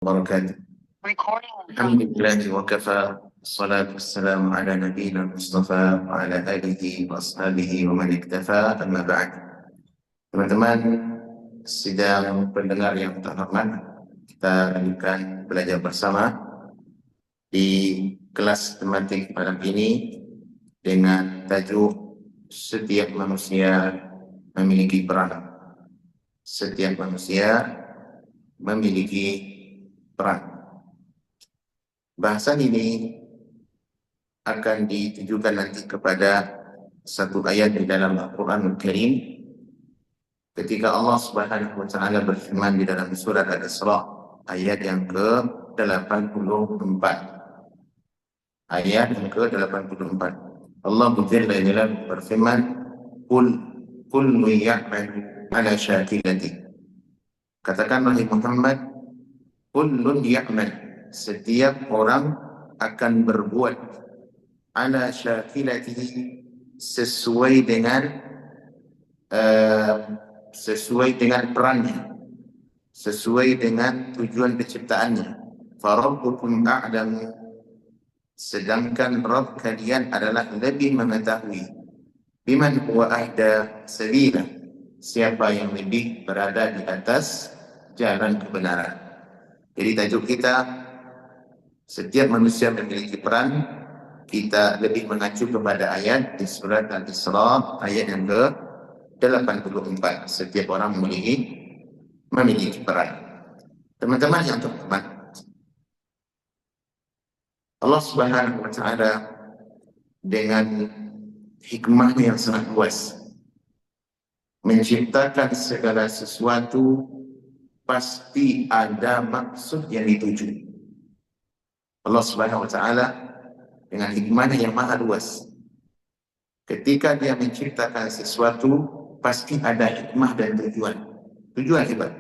وبركاته. الحمد لله وكفى، الصلاة والسلام على نبينا المصطفى وعلى آله وأصحابه ومن اكتفى. أما بعد. Teman-teman sidang pendengar yang terhormat, kita lanjutkan belajar bersama di kelas tematik malam ini dengan tajuk setiap manusia memiliki peran. Setiap manusia memiliki peran. Bahasan ini akan ditujukan nanti kepada satu ayat di dalam Al-Quranul Karim ketika Allah Subhanahu wa Ta'ala berfirman di dalam surat Al-Isra ayat yang ke-84. Ayat yang ke-84. Allah Jalla berfirman, kullu ya'malu ala syakilati. Katakan wahai Muhammad, kullun ya'mal, setiap orang akan berbuat ala syakilatihi, sesuai dengan perannya, sesuai dengan tujuan penciptaannya. Farabbukum a'lamu, sedangkan Rabb kalian adalah lebih mengetahui. Biman huwa ahda sabila, siapa yang lebih berada di atas jalan kebenaran. Jadi tajuk kita, setiap manusia memiliki peran. Kita lebih mengacu kepada ayat di surat Al-Isra ayat yang ke-84. Setiap orang memiliki peran. Teman-teman yang terhormat, Allah Subhanahu wa Ta'ala dengan hikmahnya yang sangat luas menciptakan segala sesuatu pasti ada maksud yang dituju. Allah Subhanahu wa Ta'ala dengan hikmahnya yang maha luas, ketika dia menciptakan sesuatu pasti ada hikmah dan tujuan hebat.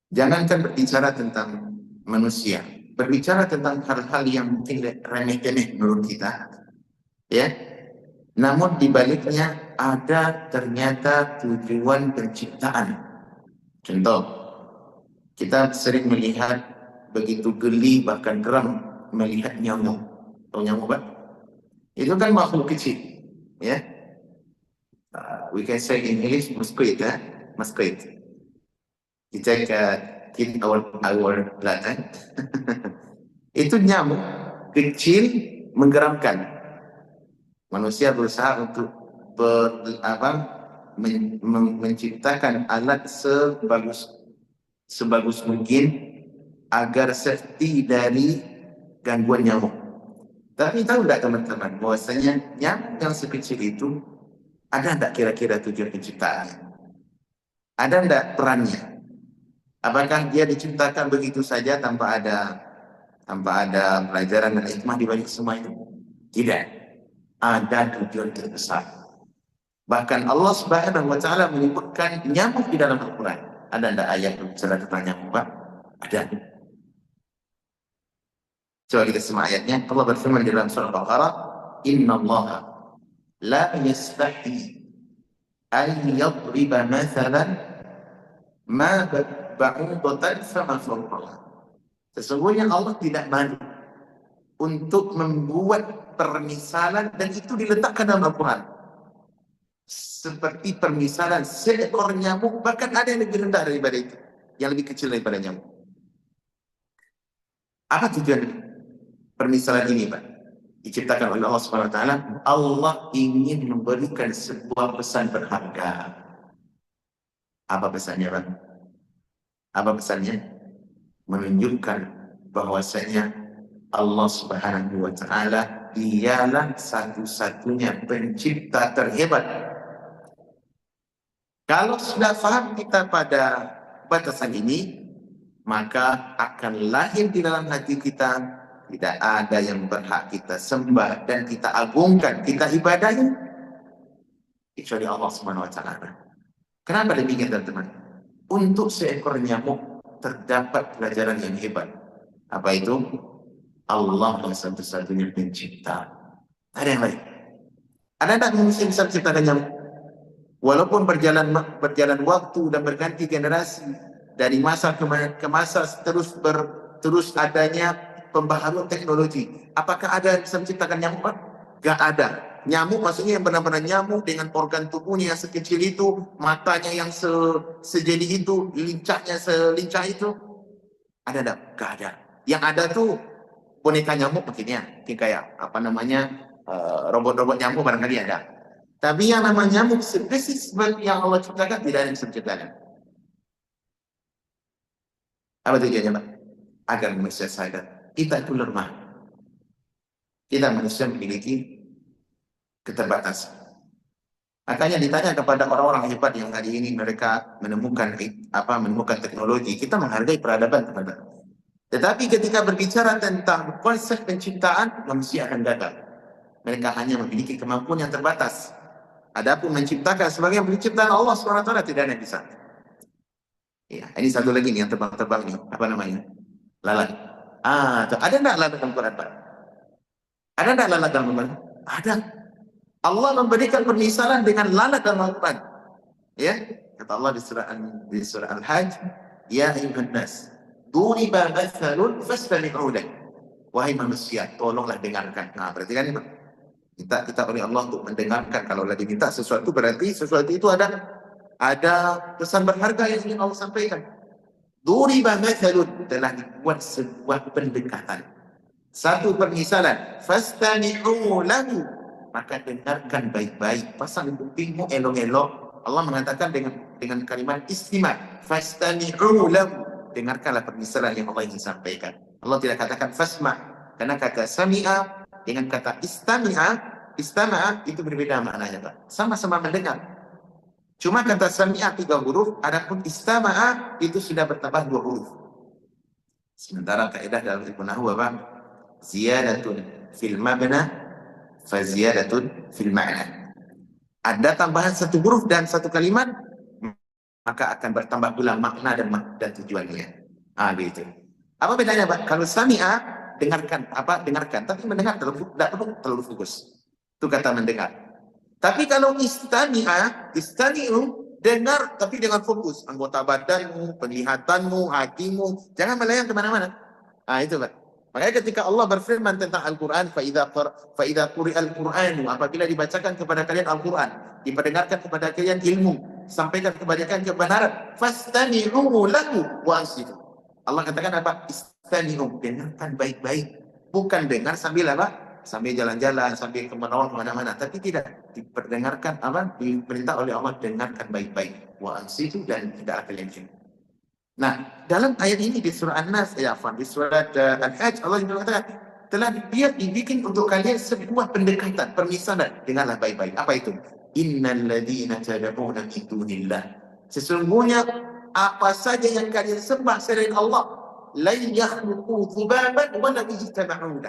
Jangankan berbicara tentang manusia, berbicara tentang hal-hal yang mungkin remeh-temeh menurut kita, ya, namun di baliknya ada ternyata tujuan penciptaan. Contoh, kita sering melihat begitu geli bahkan geram melihat nyamuk. Tahu nyamuk, Pak? Itu kan makhluk kecil, ya. We can say in English mosquito, mosquito. Kita kill our blood. Itu nyamuk kecil menggeramkan. Manusia berusaha untuk menciptakan alat sebagus mungkin agar safety dari gangguan nyamuk. Tapi tahu tidak teman-teman bahwasanya nyamuk yang sekecil itu ada tidak kira-kira tujuan penciptaannya? Ada tidak perannya? Apakah dia diciptakan begitu saja tanpa ada pelajaran dan hikmah di balik semua itu? Tidak. Ada tujuan terbesar. Bahkan Allah Subhanahu wa Ta'ala menyebutkan nyamuk di dalam Al-Quran. Ada tidak ayat yang bicara tentang nyamuk, Pak? Ada. Coba kita simak ayatnya. Allah berfirman di dalam surah Al-Baqarah, Inna Allah la yastahi an yadriba mathalan ma ba'udatan fama fawqaha. Sesungguhnya Allah tidak malu untuk membuat permisalan, dan itu diletakkan dalam Al-Quran. Seperti permisalan seekor nyamuk, bahkan ada yang lebih rendah daripada itu, yang lebih kecil daripada nyamuk. Apa tujuan permisalan ini, Pak? Diciptakan oleh Allah Subhanahu wa Ta'ala. Allah ingin memberikan sebuah pesan berharga. Apa pesannya, Pak? Apa pesannya? Menunjukkan bahwasanya Allah Subhanahu wa Ta'ala dialah satu-satunya pencipta terhebat. Kalau sudah faham kita pada batasan ini, maka akan lahir di dalam hati kita, tidak ada yang berhak kita sembah dan kita agungkan, kita ibadahi kecuali Allah Subhanahu wa Ta'ala. Kenapa demikian, teman-teman? Untuk seekor nyamuk terdapat pelajaran yang hebat. Apa itu? Allah yang satu-satunya pencipta. Ada yang lain. Ada tak manusia bisa menciptakan nyamuk? Walaupun berjalan waktu dan berganti generasi, dari masa ke masa terus adanya pembaharuan teknologi. Apakah ada yang bisa menciptakan nyamuk, Pak? Gak ada. Nyamuk maksudnya yang benar-benar nyamuk dengan organ tubuhnya yang sekecil itu, matanya yang sejadi itu, lincahnya selincah itu. Ada enggak? Gak ada. Yang ada tuh boneka nyamuk mungkin kayak apa namanya, robot-robot nyamuk barangkali ada. Tapi yang namanya nyamuk spesies yang Allah ciptakan tidak ada yang bisa menciptakan. Apa tujuannya, Pak? Agar manusia sadar kita itu lemah. Kita manusia memiliki keterbatasan. Makanya ditanya kepada orang-orang hebat yang hari ini mereka menemukan teknologi, kita menghargai peradaban kepada. Tetapi ketika berbicara tentang konsep penciptaan, manusia akan gagal. Mereka hanya memiliki kemampuan yang terbatas. Adapun menciptakan sebagai penciptaan Allah SWT tidak ada yang bisa. Ya, ini satu lagi nih yang terbang-terbang nih, apa namanya? Lalat. Ada enggak lalat dalam Quran, Pak? Ada enggak lalat dalam Quran? Ada. Allah memberikan permisalan dengan lalat dalam Al-Quran. Ya, kata Allah di surah Al-Hajj, ya ayuhan nas, duriba mathalun fastami'u lahu. Wahai manusia, tolonglah dengarkan. Nah, berarti kan kita oleh Allah untuk mendengarkan. Kalau lagi minta sesuatu berarti sesuatu itu ada pesan berharga yang ingin Allah sampaikan. Duriba mathalun, telah dibuat sebuah pendekatan. Satu permisalan, fastami'u lahu, maka dengarkan baik-baik, pasang kupingmu elok-elok. Allah mengatakan dengan kalimat istima', fastami'u lahu, dengarkanlah permisalan yang Allah ingin sampaikan. Allah tidak katakan fasma', karena kata sami'a dengan kata istama'a itu berbeda maknanya, Pak. Sama-sama mendengar. Cuma kata sami'a 3 huruf, adapun istama'a itu sudah bertambah 2 huruf. Sementara kaidah dalam ilmu nahwu apa? Ziyadatun fil mabna fa ziyadatun fil ma'na. Ada tambahan 1 huruf dan 1 kalimat, maka akan bertambah pula makna dan tujuannya. Gitu. Apa bedanya, Pak? Kalau sami'a dengarkan, tapi mendengar tidak perlu terlalu fokus. Itu kata mendengar. Tapi kalau istami'u, dengar tapi dengan fokus. Anggota badanmu, penglihatanmu, hatimu, jangan melayang kemana-mana. Itu, Pak. Makanya ketika Allah berfirman tentang Al-Quran, fa'idha quri'al Qur'anu, apabila dibacakan kepada kalian Al-Quran, diperdengarkan kepada kalian ilmu, sampaikan kepada kalian kebenaran, fastami'u lahu wa ansitu. Allah katakan apa? Istami'u, dengarkan baik-baik. Bukan dengar sambil apa? Sambil jalan-jalan, sambil kemana-mana, tapi tidak diperdengarkan diperintah oleh Allah, dengarkan baik-baik. Wa ansitu, dan tidaklah kalian jauh. Nah, dalam ayat ini di surah An-Nas, di surat Al-Hajj, Allah juga mengatakan telah dibikin untuk kalian sebuah pendekatan, permisalan. Dengarlah baik-baik. Apa itu? Innal ladzina tad'una min dunillah. Sesungguhnya apa saja yang kalian sembah selain Allah, la yakhluqu dhubaban wa la yajtama'u.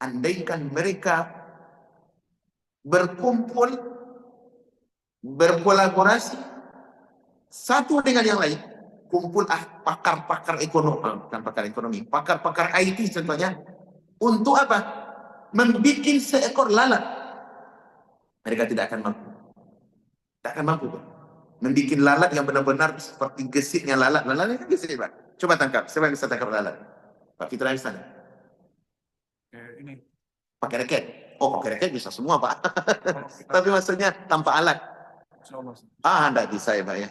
Andaikan mereka berkumpul, berkolaborasi satu dengan yang lain, kumpul pakar-pakar ekonomi, pakar-pakar IT contohnya, untuk apa? Membuat seekor lalat. Mereka tidak akan mampu. Tidak akan mampu, Pak. Membuat lalat yang benar-benar seperti gesitnya lalat. Lalatnya kan gesit, Pak. Coba tangkap. Siapa yang bisa tangkap lalat? Pak Fitra di sana. Ini. Pakai raket. Oh, pakai raket bisa semua, Pak. Tapi maksudnya tanpa alat. Tidak bisa ya, Pak ya.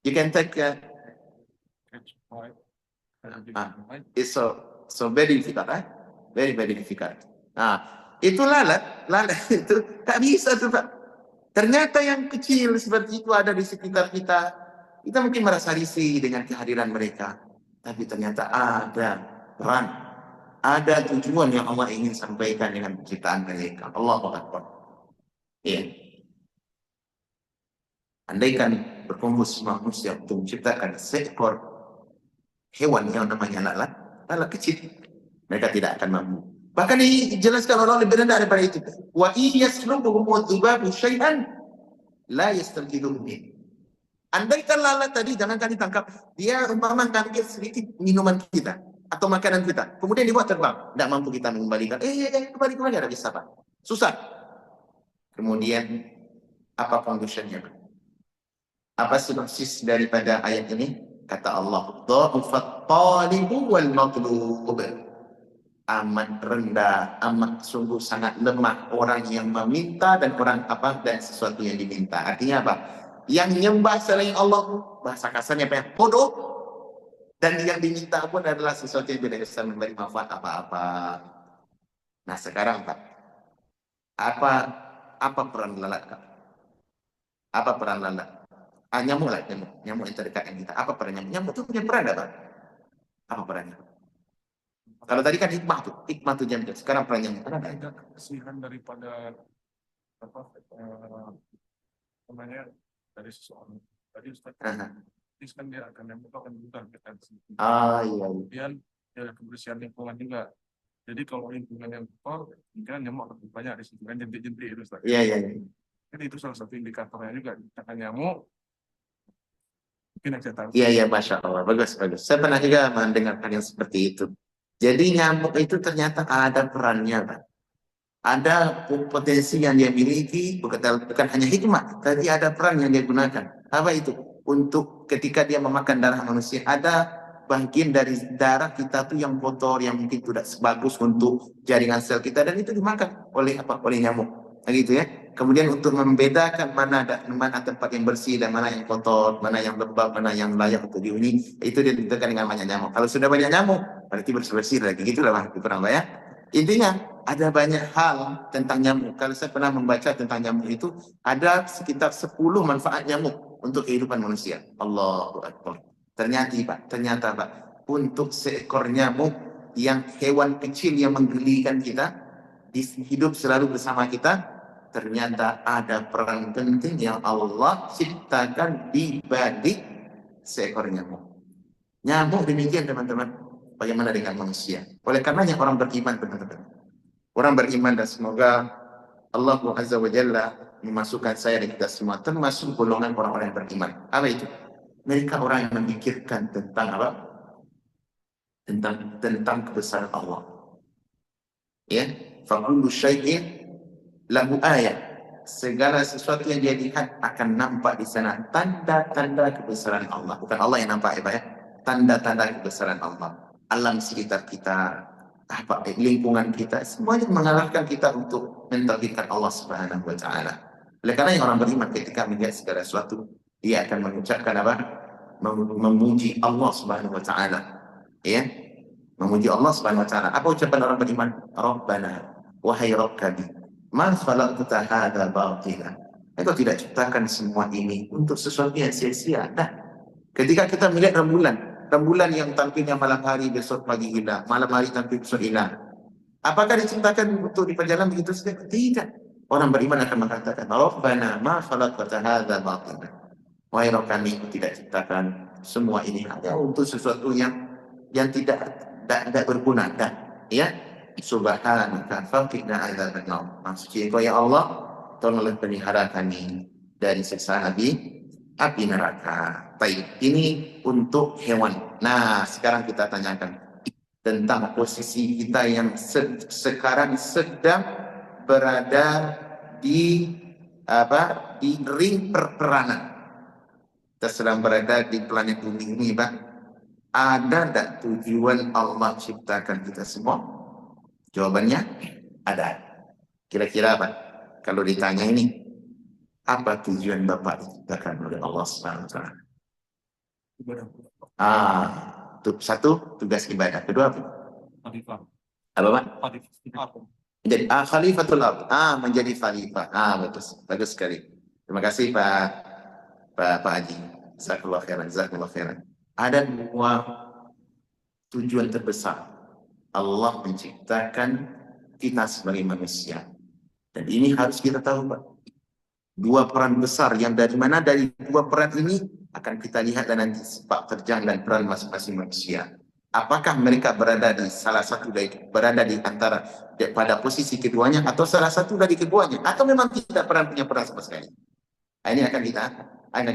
You can take it's so very difficult, very difficult. Itu lalat itu tak bisa tuh, Pak. Ternyata yang kecil seperti itu ada di sekitar kita. Kita mungkin merasa risih dengan kehadiran mereka, tapi ternyata ada peran, ada tujuan yang Allah ingin sampaikan dengan penciptaan mereka. Allahu Akbar. Iya. Andaikan berkumpul semua manusia untuk menciptakan seekor hewan yang namanya lalat kecil, mereka tidak akan mampu. Bahkan dijelaskan Allah lebih rendah daripada itu. Wa iyaslubhum dhubabu syai'an la yastamkidun min. Andaikan lalat tadi jangankan ditangkap, dia umpama ngambil sedikit minuman kita atau makanan kita, kemudian dibuat terbang, tidak mampu kita mengembalikan. Kembali ada bisa, Pak. Susah. Kemudian apa conclusionnya, Pak? Apa sinopsis daripada ayat ini? Kata Allah, dha'ufat talibu wal matlub. Amat rendah, amat sungguh sangat lemah orang yang meminta dan orang apa dan sesuatu yang diminta. Artinya apa? Yang nyembah selain Allah, bahasa kasarnya apa ya? Bodoh. Dan yang diminta pun adalah sesuatu yang tidak bisa memberi manfaat apa-apa. Nah sekarang Pak, apa apa peran lalat Pak? Apa peran lalat? Nyamuk lah, nyamuk yang terdekat dengan kita. Apa peran nyamuk? Nyamuk itu punya peran apa? Apa perannya? Kalau tadi kan hikmah tuh nyamuk. Sekarang peran nyamuk. Ada kebersihan daripada apa namanya dari seseorang. Tadi Ustaz kan dia akan nyamuk akan bukan kita. Iya. Kemudian ada kebersihan lingkungan juga. Jadi kalau lingkungan yang kotor, kan nyamuk akan banyak di situ kan jentik-jentik itu Ustaz. Iya. Jadi itu salah satu indikatornya juga. Akan nyamuk. Mungkin yang saya tahu. Iya, Masya Allah. Bagus. Saya pernah juga mendengarkan yang seperti itu. Jadi nyamuk itu ternyata ada perannya, Pak. Ada potensi yang dia miliki, bukan hanya hikmah, tapi ada peran yang dia gunakan. Apa itu? Untuk ketika dia memakan darah manusia, ada bagian dari darah kita tuh yang kotor, yang mungkin tidak sebagus untuk jaringan sel kita, dan itu dimakan oleh apa? Oleh nyamuk. Nah, gitu ya. Kemudian untuk membedakan mana tempat yang bersih dan mana yang kotor, mana yang lembab, mana yang layak untuk dihuni, itu dia ditentukan dengan banyak nyamuk. Kalau sudah banyak nyamuk, berarti bersih lagi. Gitulah Pak, kurang ya. Intinya ada banyak hal tentang nyamuk. Kalau saya pernah membaca tentang nyamuk itu, ada sekitar 10 manfaat nyamuk untuk kehidupan manusia. Allahu Akbar. Ternyata Pak, untuk seekor nyamuk yang hewan kecil yang menggelikan kita, hidup selalu bersama kita, ternyata ada peran penting yang Allah ciptakan di balik seekor nyamuk. Nyamuk demikian teman-teman. Bagaimana dengan manusia? Oleh karenanya orang beriman teman-teman. Orang beriman dan semoga Allah Azza wa Jalla memasukkan saya dan kita semua termasuk golongan orang-orang yang beriman. Apa itu? Mereka orang yang memikirkan tentang apa? Tentang kebesaran Allah. Ya, fakullu syai'in lahu ayat. Segala sesuatu yang dia lihat akan nampak di sana tanda-tanda kebesaran Allah. Bukan Allah yang nampak ya, tanda-tanda kebesaran Allah. Alam sekitar kita, lingkungan kita, semuanya mengarahkan kita untuk mentauhidkan Allah Subhanahu wa taala. Oleh karena yang orang beriman ketika melihat segala sesuatu, dia akan mengucapkan apa? Memuji Allah Subhanahu wa taala. Ya. Memuji Allah Subhanahu wa taala. Apa ucapan orang beriman? Rabbana, wahai Rabb kami, ma khalaqta hadza batila. Engkau tidak ciptakan semua ini untuk sesuatu yang sia-sia. Nah, ketika kita melihat rembulan yang tampilnya malam hari besok pagi hilang, malam hari tampil besok hilang. Apakah diciptakan untuk di perjalanan begitu saja? Tidak. Orang beriman akan mengatakan, Rabbana ma khalaqta hadza batila. Wahai Rabb kami, tidak ciptakan semua ini hanya untuk sesuatu yang tidak berguna. Ya, subhanaka faqina adzabannar. Maksudnya engkau ya Allah, tolonglah pelihara kami dari siksa api neraka. Baik, ini untuk hewan. Nah, sekarang kita tanyakan tentang posisi kita yang sekarang sedang berada di di ring perperangan. Kita sedang berada di planet bumi ini, Pak. Ada tak tujuan Allah ciptakan kita semua? Jawabannya ada. Kira-kira apa? Kalau ditanya ini, apa tujuan Bapak diciptakan oleh Allah Subhanahu wa taala? Satu, tugas ibadah. Kedua apa? Khalifah. Apa Pak? Khalifah. Menjadi khalifatul ard. Menjadi khalifah. Bagus sekali. Terima kasih Pak Haji. Jazakallahu khairan. Ada dua tujuan terbesar Allah menciptakan kita sebagai manusia. Dan ini harus kita tahu, Pak. Dua peran besar yang dari dua peran ini akan kita lihat dan nanti sepak terjang dan peran masing-masing manusia. Apakah mereka berada di antara pada posisi keduanya atau salah satu dari keduanya atau memang tidak punya peran sama sekali. Ini akan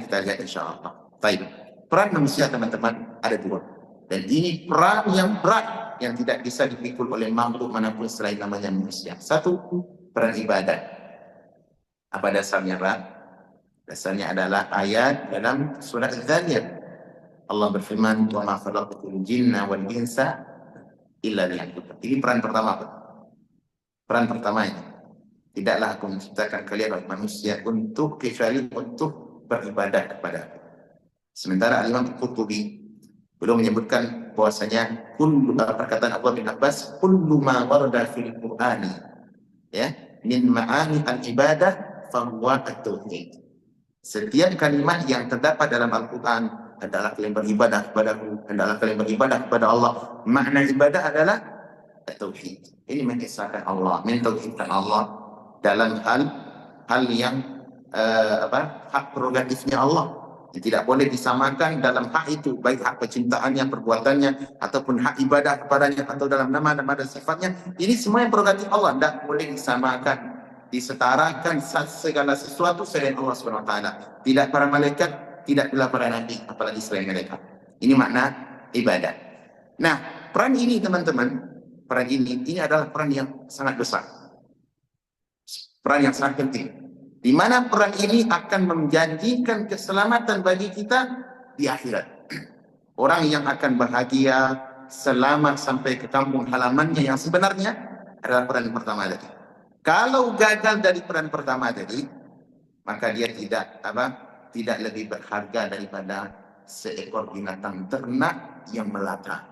kita lihat insyaallah. Baik. Peran manusia teman-teman ada dua. Dan ini peran yang berat yang tidak bisa dipikul oleh makhluk manapun selain namanya manusia. Satu, peran ibadah. Apa dasarnya, Pak? Dasarnya adalah ayat dalam surat Az-Zariyat. Allah berfirman, "Wa ma khalaqtul jinna wal insa illa liya'budun." Ini peran pertama, Pak. Peran pertama ini. Tidaklah aku menciptakan kalian oleh manusia kecuali untuk beribadah kepada aku. Sementara Imam Qurtubi belum menyebutkan bahwasanya perkataan Allah bin Abbas, kullu ma warada fil Qur'ani, ya, min ma'ani al-ibadah fahuwa at-tauhid. Setiap kalimat yang terdapat dalam Al-Quran, adalah kalian beribadah kepadaku, adalah kalian beribadah kepada Allah. Makna ibadah adalah tauhid. Ini mengisahkan Allah, mentauhidkan Allah dalam hal yang hak prerogatifnya Allah. Tidak boleh disamakan dalam hak itu, baik hak kecintaannya, perbuatannya, ataupun hak ibadah kepadanya, atau dalam nama-nama dan sifatnya. Ini semua yang prerogatif Allah, tidak boleh disamakan, disetarakan segala sesuatu selain Allah SWT. Tidak para malaikat, tidak pula para nabi, apalagi selain mereka. Ini makna ibadah. Nah, peran ini teman-teman, peran ini adalah peran yang sangat besar. Peran yang sangat penting. Di mana peran ini akan menjanjikan keselamatan bagi kita di akhirat. Orang yang akan bahagia, selamat sampai ke kampung halamannya yang sebenarnya adalah peran pertama tadi. Kalau gagal dari peran pertama tadi, maka dia tidak lebih berharga daripada seekor binatang ternak yang melata.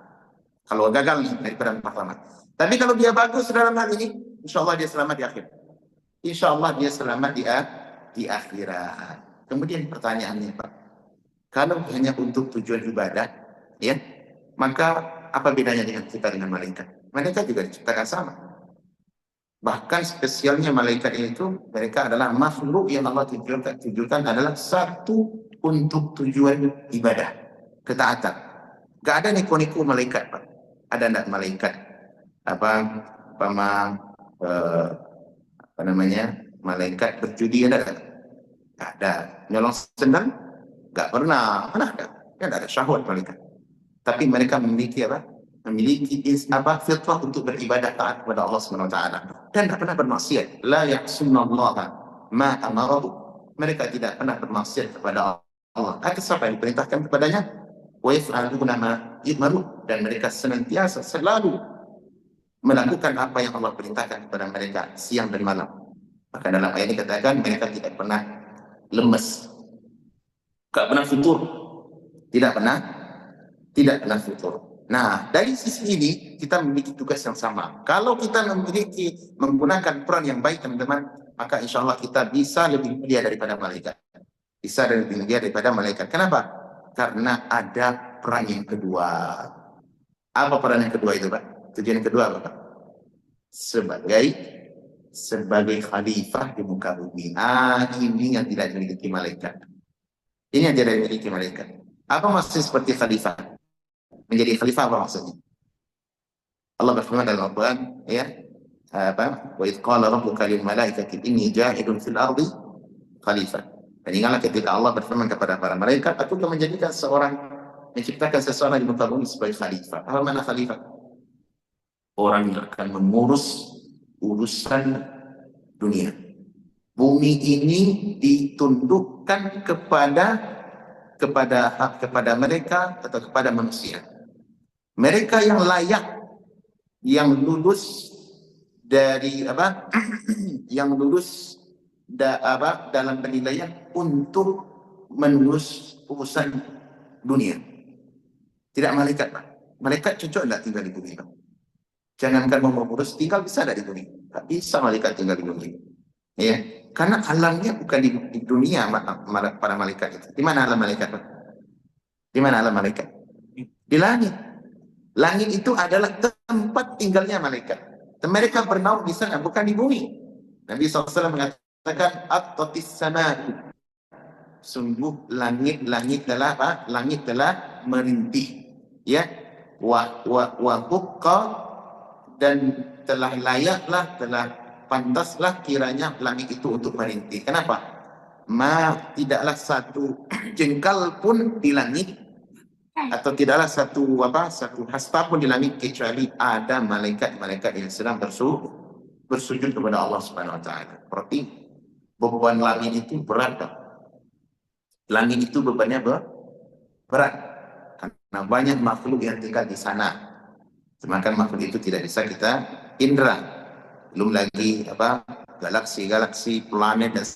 Kalau gagal dari peran pertama. Tapi kalau dia bagus dalam hal ini, insya Allah dia selamat di akhir. Insya Allah dia selamat di akhirat. Kemudian pertanyaannya, Pak, kalau hanya untuk tujuan ibadah, ya, maka apa bedanya dengan kita dengan malaikat? Malaikat juga diciptakan sama. Bahkan spesialnya malaikat itu, mereka adalah makhluk yang Allah tujukan adalah satu untuk tujuan ibadah, ketaatan. Gak ada neko-neko malaikat, Pak. Ada enggak malaikat malaikat berjudi? Ada? Gak ada. Nyolong sendal? Gak pernah. Mana ada? Kan ada syahwat malaikat. Tapi mereka memiliki fitrah untuk beribadah taat kepada Allah SWT, dan tidak pernah bermaksiat. La ya'sunallaha ma amarahu. Mereka tidak pernah bermaksiat kepada Allah atas apa yang diperintahkan kepadanya. Wa yaf'aluna ma yu'maru. Dan mereka senantiasa selalu melakukan apa yang Allah perintahkan kepada mereka siang dan malam. Maka dalam ayat ini dikatakan mereka tidak pernah lemes, tidak pernah futur, tidak pernah futur. Nah, dari sisi ini kita memiliki tugas yang sama. Kalau kita menggunakan peran yang baik, teman-teman, maka insya Allah kita bisa lebih mulia daripada malaikat. Bisa lebih mulia daripada malaikat. Kenapa? Karena ada peran yang kedua. Apa peran yang kedua itu, Pak? Tujuan yang kedua apa, Pak? Sebagai khalifah di muka bumi. Ini yang tidak dimiliki malaikat. Ini yang tidak dimiliki malaikat. Apa maksudnya seperti khalifah? Menjadi khalifah apa maksudnya? Allah berfirman dalam Al-Quran, ya, wa idh qala rabbuka lil malaikati inni ja'ilun fil ardi khalifah. Dan ingatlah ketika Allah berfirman kepada para malaikat, aku akan menciptakan seseorang di muka bumi sebagai khalifah. Apa makna khalifah? Orang yang akan mengurus urusan dunia. Bumi ini ditundukkan kepada mereka atau kepada manusia. Mereka yang layak, yang lulus dari yang lulus dalam penilaian untuk mengurus urusan dunia. Tidak malaikat, Pak. Malaikat cocok tidak tinggal di bumi, Pak? Jangankan mau mengurus, tinggal bisa tidak di bumi? Tak bisa malaikat tinggal di bumi. Ya, karena alamnya bukan di dunia para malaikat itu. Di mana alam malaikat, Pak? Di mana alam malaikat? Di langit. Langit itu adalah tempat tinggalnya malaikat. Dan mereka bernaung di sana, bukan di bumi. Nabi SAW mengatakan, at-tatis sama'u. Sungguh langit telah merintih. Ya, wa bukka, dan telah layaklah, telah pantaslah kiranya langit itu untuk merintih. Kenapa? Tidaklah satu jengkal pun di langit, atau tidaklah satu hasta pun di langit kecuali ada malaikat yang sedang bersujud kepada Allah Subhanahu wa taala. Berarti beban langit itu berat, Pak. Langit itu bebannya berat. Nah, banyak makhluk yang tinggal di sana. Sedangkan makhluk itu tidak bisa kita indra. Belum lagi apa galaksi-galaksi, planet dan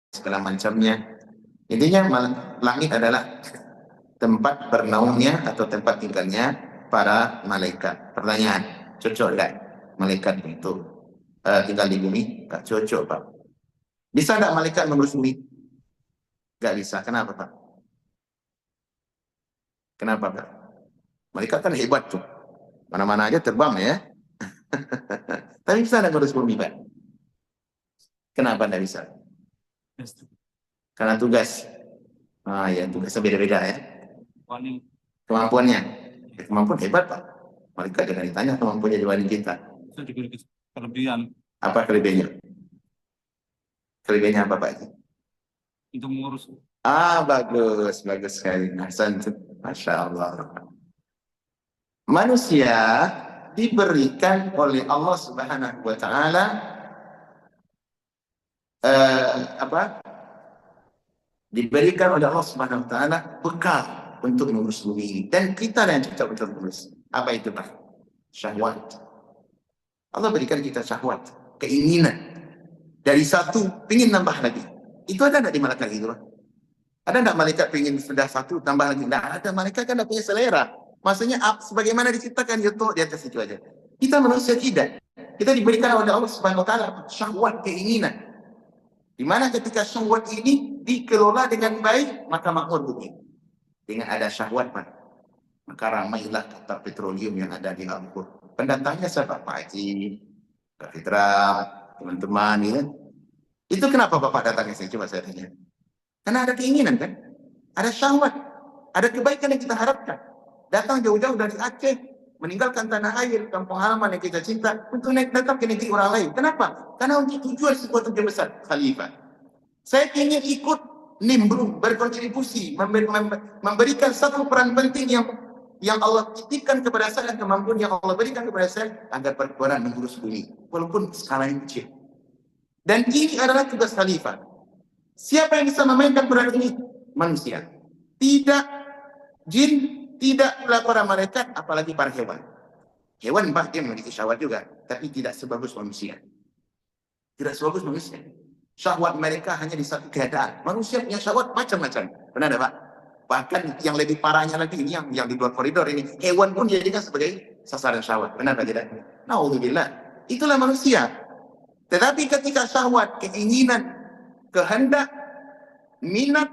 segala macamnya. Intinya langit adalah tempat bernaungnya atau tempat tinggalnya para malaikat. Pertanyaan, cocok tidak malaikat untuk tinggal di bumi? Tak cocok, Pak. Bisa tidak malaikat mengurus bumi? Tidak bisa. Kenapa, Pak? Kenapa, Pak? Malaikat kan hebat tuh. Mana-mana aja terbang ya. Tapi bisa tidak mengurus bumi, Pak? Kenapa tidak bisa? Karena tugas. Ah ya, tugasnya beda-beda ya. Kemampuannya. Kemampuan hebat, Pak. Malaikat jangan ditanya kemampuannya dibanding kita. Kelebihan Apa kelebihannya? Kelebihannya apa, Pak? untuk mengurus. Ah, bagus, bagus sekali. Hasan, Masya Allah. Manusia diberikan oleh Allah Subhanahu wa Ta'ala apa? Diberikan oleh Allah Subhanahu wa Ta'ala bekal untuk mengurus bumi, dan kita yang cocok untuk mengurus. Apa itu, Pak? Syahwat. Allah berikan kita syahwat, keinginan. Dari satu, ingin nambah lagi. Itu ada enggak di malaikat itu, Pak? Ada enggak malaikat ingin sudah satu, tambah lagi? Enggak ada. Malaikat kan enggak punya selera. Maksudnya, sebagaimana diciptakan, itu di atas itu aja. Kita manusia tidak. Kita diberikan oleh Allah Subhanahu wa Ta'ala syahwat, keinginan. Di mana ketika syahwat ini dikelola dengan baik, maka makmur bumi. Dengan ada syahwat, maka ramailah kata petroleum yang ada di Al-Qur'an. Pendatangnya siapa? Pak Haji, Kak Fitra, teman-teman, ya. Itu kenapa Bapak datangnya sini? Coba saya tanya. Karena ada keinginan kan? Ada syahwat, ada kebaikan yang kita harapkan. Datang jauh-jauh dari Aceh, meninggalkan tanah air, kampung halaman yang kita cinta, untuk naik datang ke negeri orang lain. Kenapa? Karena untuk tujuan sebuah tujuan besar, khalifah. Saya ingin ikut nimbrung, berkontribusi, memberikan satu peran penting yang Allah titipkan kepada saya, kemampuan yang Allah berikan kepada saya, agar berperan mengurus bumi, walaupun skala yang kecil. Dan ini adalah tugas khalifah. Siapa yang bisa memainkan peran ini? Manusia. Tidak jin, tidak pula para malaikat, apalagi para hewan. Hewan dia memiliki syahwat juga, tapi tidak sebagus manusia. Tidak sebagus manusia. Syahwat mereka hanya di satu keadaan. Manusia punya syahwat macam-macam. Benar ada, Pak? Bahkan yang lebih parahnya lagi, ini yang di luar koridor ini, hewan pun dijadikan sebagai sasaran syahwat. Benar tidak? Naudzubillah. Itulah manusia. Tetapi ketika syahwat, keinginan, kehendak, minat,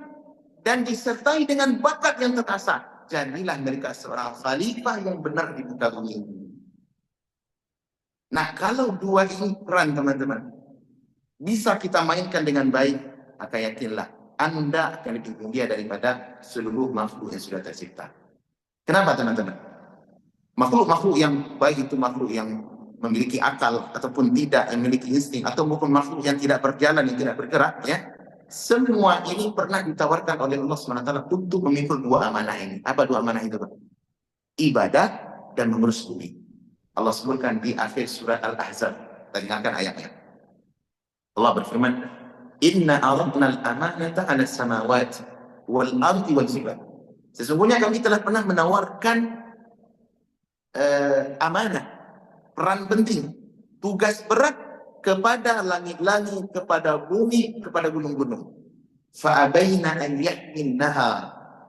dan disertai dengan bakat yang terasah, jadilah mereka seorang khalifah yang benar di muka bumi. Nah, kalau dua ini peran, teman-teman, bisa kita mainkan dengan baik, maka yakinlah Anda akan lebih mulia daripada seluruh makhluk yang sudah tercipta. Kenapa, teman-teman? Makhluk-makhluk yang baik itu makhluk yang memiliki akal ataupun tidak, yang memiliki insting, atau bukan makhluk yang tidak berjalan, yang tidak bergerak, ya. Semua ini pernah ditawarkan oleh Allah SWT untuk memikul dua amanah ini. Apa dua amanah itu, Pak? Ibadah dan mengurus bumi. Allah sebutkan di akhir surat Al-Ahzab. Kita dengarkan ayatnya. Allah berfirman, Inna aradna al-amanata ala samawati wal ardi wal jibal. Sesungguhnya kami telah pernah menawarkan amanah, peran penting, tugas berat kepada langit-langit, kepada bumi, kepada gunung-gunung. Fa'abaina an yahmilnaha.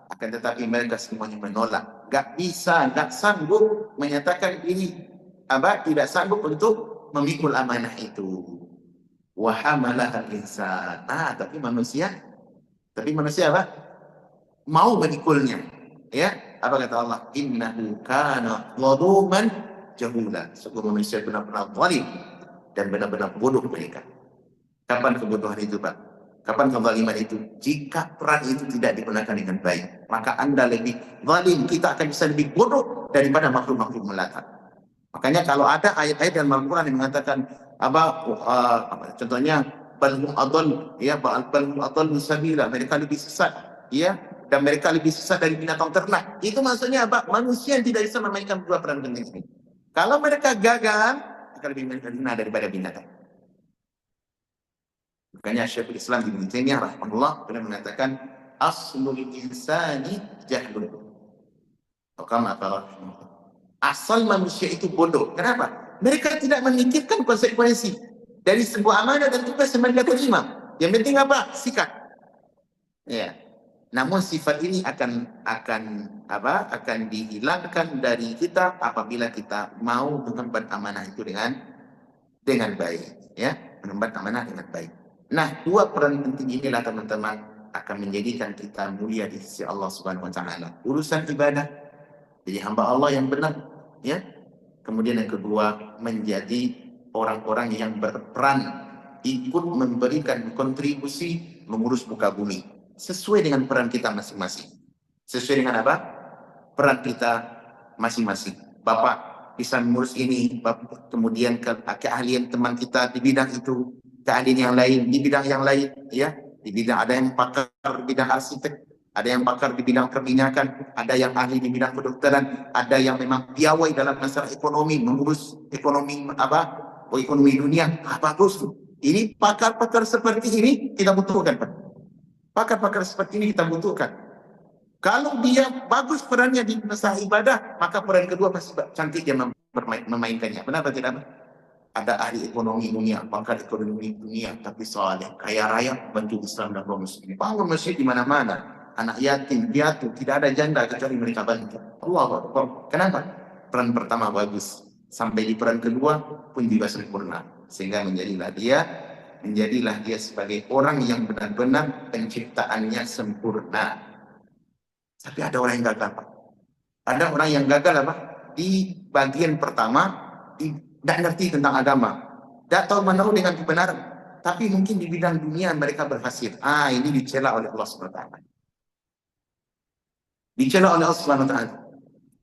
Akan tetapi mereka semuanya menolak. Gak bisa, gak sanggup menyatakan ini. Tidak sanggup untuk memikul amanah itu. Wa hamalaha al-insan. Tapi manusia apa? Mau memikulnya. Ya, apa kata Allah? Innahu kana zaluman jahula. Sungguh manusia benar-benar zalim dan benar-benar bodoh mereka. Kapan kebodohan itu, Pak? Kapan kezaliman itu? Jika peran itu tidak digunakan dengan baik, maka Anda lebih zalim, kita akan bisa lebih bodoh daripada makhluk-makhluk melata. Makanya kalau ada ayat-ayat dalam Al-Quran yang mengatakan contohnya balhum adall, ya, balhum adall sabila, mereka lebih sesat, ya, dan mereka lebih sesat dari binatang ternak. Itu maksudnya apa? Manusia yang tidak bisa memainkan dua peran penting ini. Kalau mereka gagal, mereka lebih menghina daripada binatang. Makanya Syekhul Islam Ibnu Taimiyah rahimahullah pernah mengatakan aslul insani jahlun. Asal manusia itu bodoh. Kenapa? Mereka tidak memikirkan konsekuensi dari sebuah amanah dan tugas yang mereka terima. Yang penting apa? Sikat. Ya. Namun sifat ini akan dihilangkan dari kita apabila kita mau mengemban amanah itu dengan baik, ya, mengemban amanah dengan baik. Nah, dua peran penting inilah teman-teman akan menjadikan kita mulia di sisi Allah Subhanahu wa taala. Urusan ibadah, jadi hamba Allah yang benar, ya. Kemudian yang kedua, menjadi orang-orang yang berperan ikut memberikan kontribusi mengurus muka bumi sesuai dengan peran kita masing-masing. Sesuai dengan apa? Peran kita masing-masing. Bapak bisa mengurus ini, kemudian keahlian teman kita di bidang itu, keahlian yang lain di bidang yang lain, ya. Di bidang ada yang pakar di bidang arsitek, ada yang pakar di bidang perminyakan, ada yang ahli di bidang kedokteran, ada yang memang piawai dalam masalah ekonomi, mengurus ekonomi ekonomi dunia. Bagus. Ini pakar-pakar seperti ini kita butuhkan, Pak. Pakar-pakar seperti ini kita butuhkan. Kalau dia bagus perannya di masalah ibadah, maka peran kedua pasti cantik dia memainkannya. Kenapa tidak? Ada ahli ekonomi dunia, pakar ekonomi dunia, tapi saleh, kaya raya, bantu Islam dan kaum muslimin. Bangun masjid di mana-mana. Anak yatim, piatu, tidak ada janda kecuali mereka bantu. Allahu Akbar. Kenapa? Peran pertama bagus. Sampai di peran kedua pun juga sempurna. Sehingga menjadilah dia sebagai orang yang benar-benar penciptaannya sempurna. Tapi ada orang yang gagal, Pak. Ada orang yang gagal apa? Di bagian pertama, tidak ngerti tentang agama, tidak tahu menaruh dengan kebenaran. Tapi mungkin di bidang dunia mereka berhasil. Ini dicela oleh Allah SWT. Dicela oleh Allah SWT.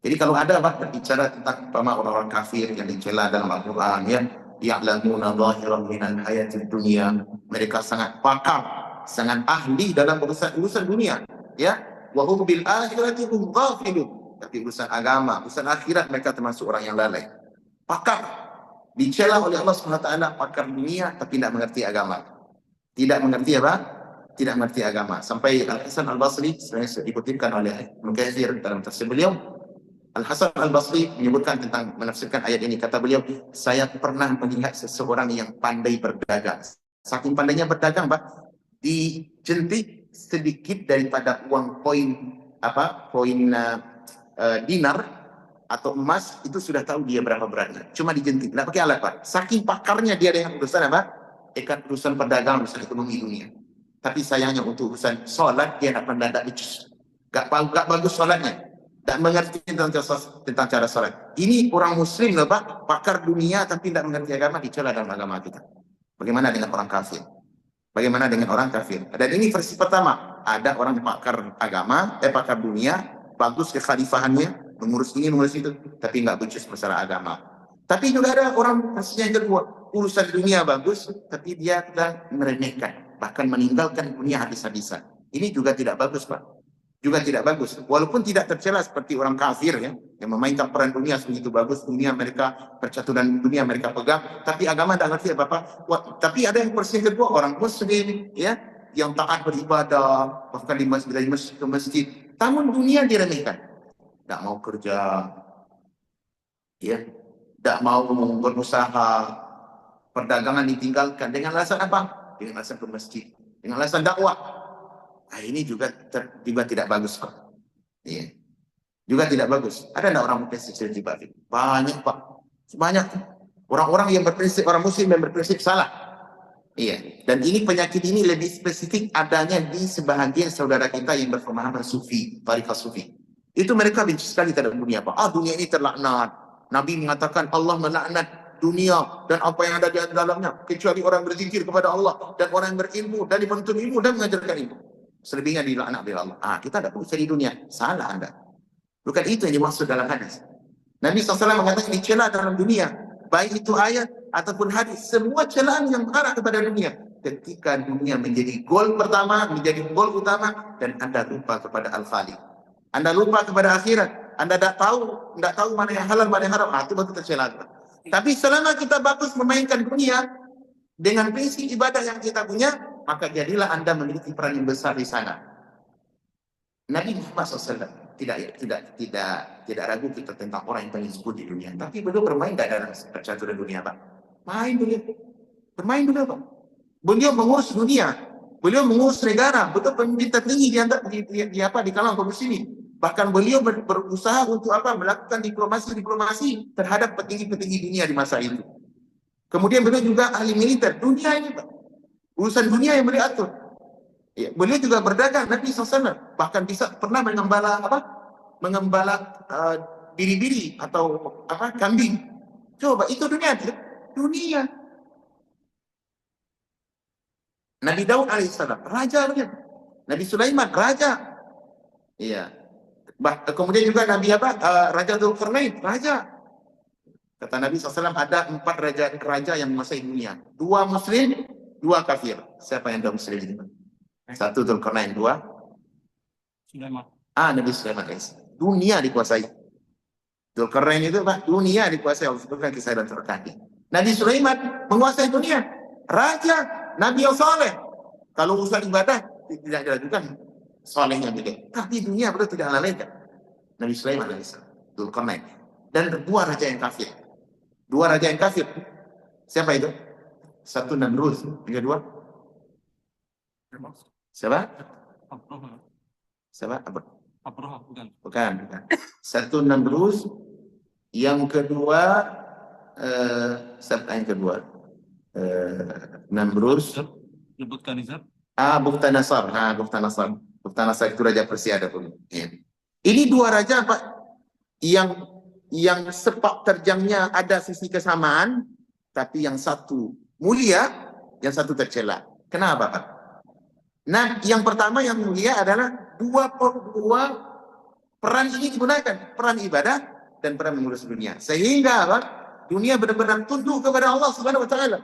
Jadi kalau ada berbicara tentang orang-orang kafir yang dicela dalam Al-Quran, ya, ya'lamuna zahiran minal hayatid dunia, mereka sangat pakar, sangat ahli dalam urusan dunia, ya, wa hum bil akhirati hum ghafilun. Tapi urusan agama, urusan akhirat mereka termasuk orang yang lalai. Pakar, dicela oleh Allah SWT, pakar dunia tapi tidak mengerti agama. Tidak mengerti apa? Tidak mengerti agama. Sampai Al-Hasan Al-Basri sebenarnya dikutipkan oleh Mukathir dalam tafsir beliau. Al-Hasan Al-Basri menyebutkan tentang menafsirkan ayat ini. Kata beliau, saya pernah melihat seseorang yang pandai berdagang. Saking pandainya berdagang, Pak, dijentik sedikit daripada uang dinar atau emas, itu sudah tahu dia berapa beratnya. Cuma dijentik, tidak pakai alat, Pak. Saking pakarnya dia dengan urusan apa? Urusan perdagangan, urusan ekonomi dunia. Tapi sayangnya untuk urusan sholat, dia tidak pernah becus. Gak bagus sholatnya. Tak mengerti tentang cara sholat. Ini orang muslim loh, Pak, pakar dunia tapi tidak mengerti agama, dicela dalam agama kita. Bagaimana dengan orang kafir? Bagaimana dengan orang kafir? Dan ini versi pertama. Ada orang pakar agama, pakar dunia, bagus kekhalifahannya, mengurus ini, mengurus itu, tapi nggak becus masalah agama. Tapi juga ada orang versi yang kedua, urusan dunia bagus, tapi dia sudah meremehkan, bahkan meninggalkan dunia habis-habisan. Ini juga tidak bagus, Pak. Juga tidak bagus. Walaupun tidak tercela seperti orang kafir, ya, yang memainkan peran dunia sebegitu bagus, dunia mereka, percaturan dunia mereka pegang, tapi agama tidak ngerti apa-apa. Tapi ada yang persen kedua, orang muslim, ya, yang taat beribadah, bahkan dari masjid ke masjid, namun dunia diremehkan. Tidak mau kerja, ya, tidak mau berusaha, perdagangan ditinggalkan dengan alasan apa? Dengan alasan ke masjid, dengan alasan dakwah. Ini juga tidak bagus, Pak. Iya. Juga tidak bagus. Ada enggak orang berprinsip seperti Pak? Banyak, Pak. Banyak. Orang-orang yang berprinsip, orang muslim yang berprinsip salah. Iya. Dan ini penyakit ini lebih spesifik adanya di sebahagian saudara kita yang berpemahaman sufi, tariqah sufi. Itu mereka benci sekali terhadap dunia, Pak. Dunia ini terlaknat. Nabi mengatakan Allah melaknat dunia dan apa yang ada di dalamnya, kecuali orang berzikir kepada Allah dan orang yang berilmu dan menuntut ilmu dan mengajarkan ilmu. Selebihnya dilaknat oleh Allah. Kita tidak perlu cari dunia. Salah Anda. Bukan itu yang dimaksud dalam hadis. Nabi SAW mengatakan dicela dalam dunia. Baik itu ayat ataupun hadis. Semua celaan yang mengarah kepada dunia. Ketika dunia menjadi goal pertama, menjadi goal utama, dan Anda lupa kepada Al-Khaliq. Anda lupa kepada akhirat. Anda tidak tahu mana yang halal, mana yang haram. Itu baru tercela. Tapi selama kita bagus memainkan dunia dengan prinsip ibadah yang kita punya, maka jadilah Anda memiliki peran yang besar di sana. Nabi Muhammad SAW tidak ragu kita tentang orang yang paling disebut di dunia. Tapi beliau bermain tidak dalam percaturan dunia, Pak. Main beliau, bermain beliau, Pak. Beliau mengurus dunia, beliau mengurus negara, betul pemimpin tertinggi di kalangan kaum muslimin. Bahkan beliau berusaha untuk melakukan diplomasi terhadap petinggi-petinggi dunia di masa itu. Kemudian beliau juga ahli militer dunia ini, Pak. Urusan dunia yang beliau atur. Ya, beliau juga berdagang, Nabi SAW bahkan bisa pernah mengembala biri-biri atau kambing. Coba itu dunia. Nabi Daud alaihissalam raja beliau. Nabi Sulaiman raja. Iya. Kemudian juga Nabi Raja Dzulkarnain raja. Kata Nabi SAW ada 4 raja yang menguasai dunia. 2 muslim, 2 kafir. Siapa yang 2 muslim ini? 1 Dzulkarnain, 2 Sulaiman. Nabi Sulaiman. Dunia dikuasai. Dzulkarnain itu dunia dikuasai oleh bukan kisah dan terkait. Nabi Sulaiman menguasai dunia. Raja, Nabi yang soleh. Kalau urusan ibadah tidak dilakukan solehnya beliau. Tapi dunia beliau tidak lalaikan. Nabi Sulaiman alaihissalam, Dzulkarnain. Dan 2 raja yang kafir. 2 raja yang kafir. Siapa itu? 1 Namrud, yang kedua siapa? Siapa? Bukan. 1 Namrud, yang kedua siapa yang kedua? Namrud. Bukhtanasar itu raja Persia dahulu. Ya. Ini 2 raja Pak yang sepak terjangnya ada sisi kesamaan, tapi yang satu mulia, yang satu tercela. Kenapa Pak? Nah, yang pertama yang mulia adalah dua peran ini digunakan, peran ibadah dan peran mengurus dunia. Sehingga dunia benar-benar tunduk kepada Allah Subhanahu wa taala.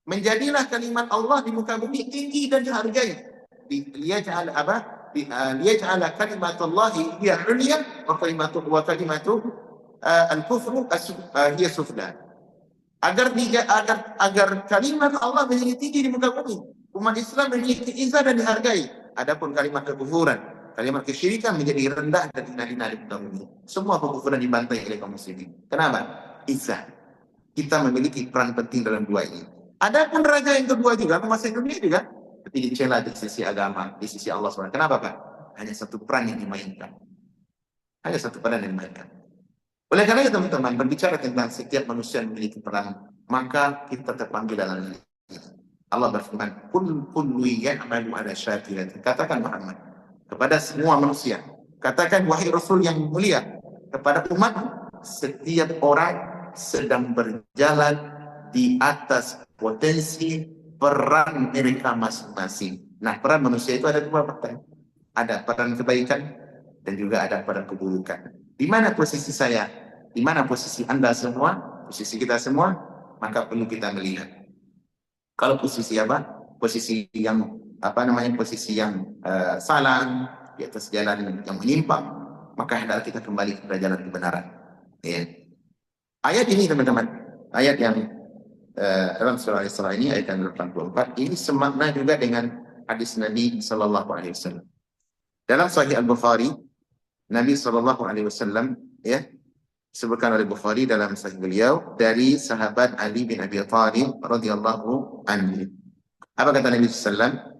Menjadilah kalimat Allah di muka bumi tinggi dan dihargai. Liyaj'al kalimatullahi hiya ulya wa kalimatu al-kufru hiya sufla. Agar kalimat Allah menjadi tinggi di muka bumi, umat Islam menjadi izzah dan dihargai. Adapun kalimat kekufuran, kalimat kesyirikan menjadi rendah dan hina-hina di muka bumi. Semua kekufuran dibantai oleh kaum muslimin. Kenapa? Izzah. Kita memiliki peran penting dalam 2 ini. Adapun raja yang kedua juga menguasai dunia juga, tapi dicela di sisi agama, di sisi Allah SWT. Kenapa Pak? Hanya 1 peran yang dimainkan. Hanya 1 peran yang dimainkan. Oleh karena itu teman-teman, berbicara tentang setiap manusia memiliki peran, maka kita terpanggil dalam ini. Allah berfirman, kullu ya'malu ala syakilati. Katakan Muhammad kepada semua manusia, katakan wahai Rasul yang mulia kepada umat, setiap orang sedang berjalan di atas potensi peran mereka masing-masing. Nah, peran manusia itu ada 2 peran. Ada peran kebaikan dan juga ada peran keburukan. Di mana posisi saya? Di mana posisi Anda semua? Posisi kita semua? Maka perlu kita melihat. Kalau posisi posisi yang posisi yang salah, di atas jalan yang menyimpang, maka hendaklah kita kembali kepada jalan kebenaran. Ya. Ayat ini teman-teman, ayat yang dalam surah Al-Isra ini ayat yang 84 ini semakna juga dengan hadis Nabi sallallahu alaihi wasallam. Dalam Sahih Al-Bukhari, Nabi sallallahu alaihi wasallam disebutkan oleh Bukhari dalam sahih beliau dari sahabat Ali bin Abi Thalib radhiyallahu anhu. Apa kata Nabi sallallahu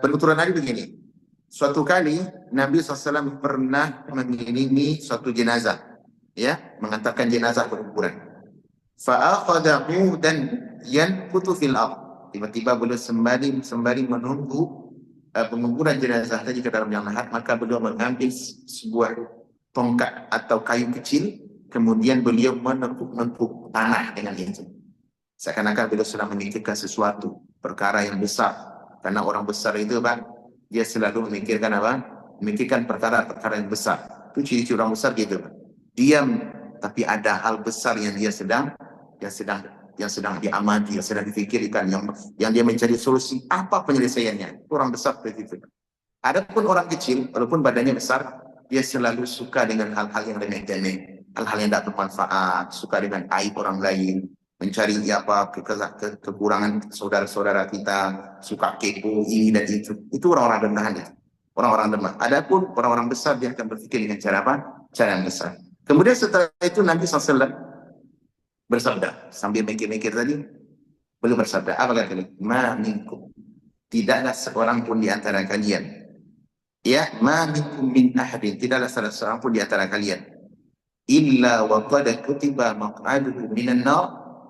penuturan Ali begini. Suatu kali Nabi SAW pernah mengirimi suatu jenazah, mengantarkan jenazah ke kuburan. Fa'akhadahu dan yankutu fil ardh. Tiba-tiba beliau sembari menunggu penguburan jenazah tadi ke dalam yang lahat, maka beliau mengambil sebuah tongkat atau kayu kecil, kemudian beliau menepuk tanah dengan itu. Seakan-akan beliau sedang memikirkan sesuatu, perkara yang besar. Karena orang besar itu dia selalu memikirkan memikirkan perkara-perkara yang besar. Itu ciri-ciri orang besar gitu. Diam, tapi ada hal besar yang dia sedang diamati, yang sedang dipikirkan, yang dia mencari solusi apa penyelesaiannya. Orang besar seperti itu. Adapun orang kecil, walaupun badannya besar, dia selalu suka dengan hal-hal yang remeh-temeh, hal-hal yang tidak bermanfaat, suka dengan aib orang lain, mencari kekurangan saudara-saudara kita, suka kepo ini dan itu. Itu orang-orang rendahan itu. orang-orang lemah. Adapun orang-orang besar dia akan berpikir dengan cara apa? Cara yang besar. Kemudian setelah itu Nabi SAW bersabda sambil mikir-mikir tadi, belum bersabda apa kata dia? Ma minkum, tidaklah seorang pun di antara kalian, ya, ma minkum min ahadin, tidaklah salah seorang pun di antara kalian, illa wa qad kutiba maq'aduhu minan nar,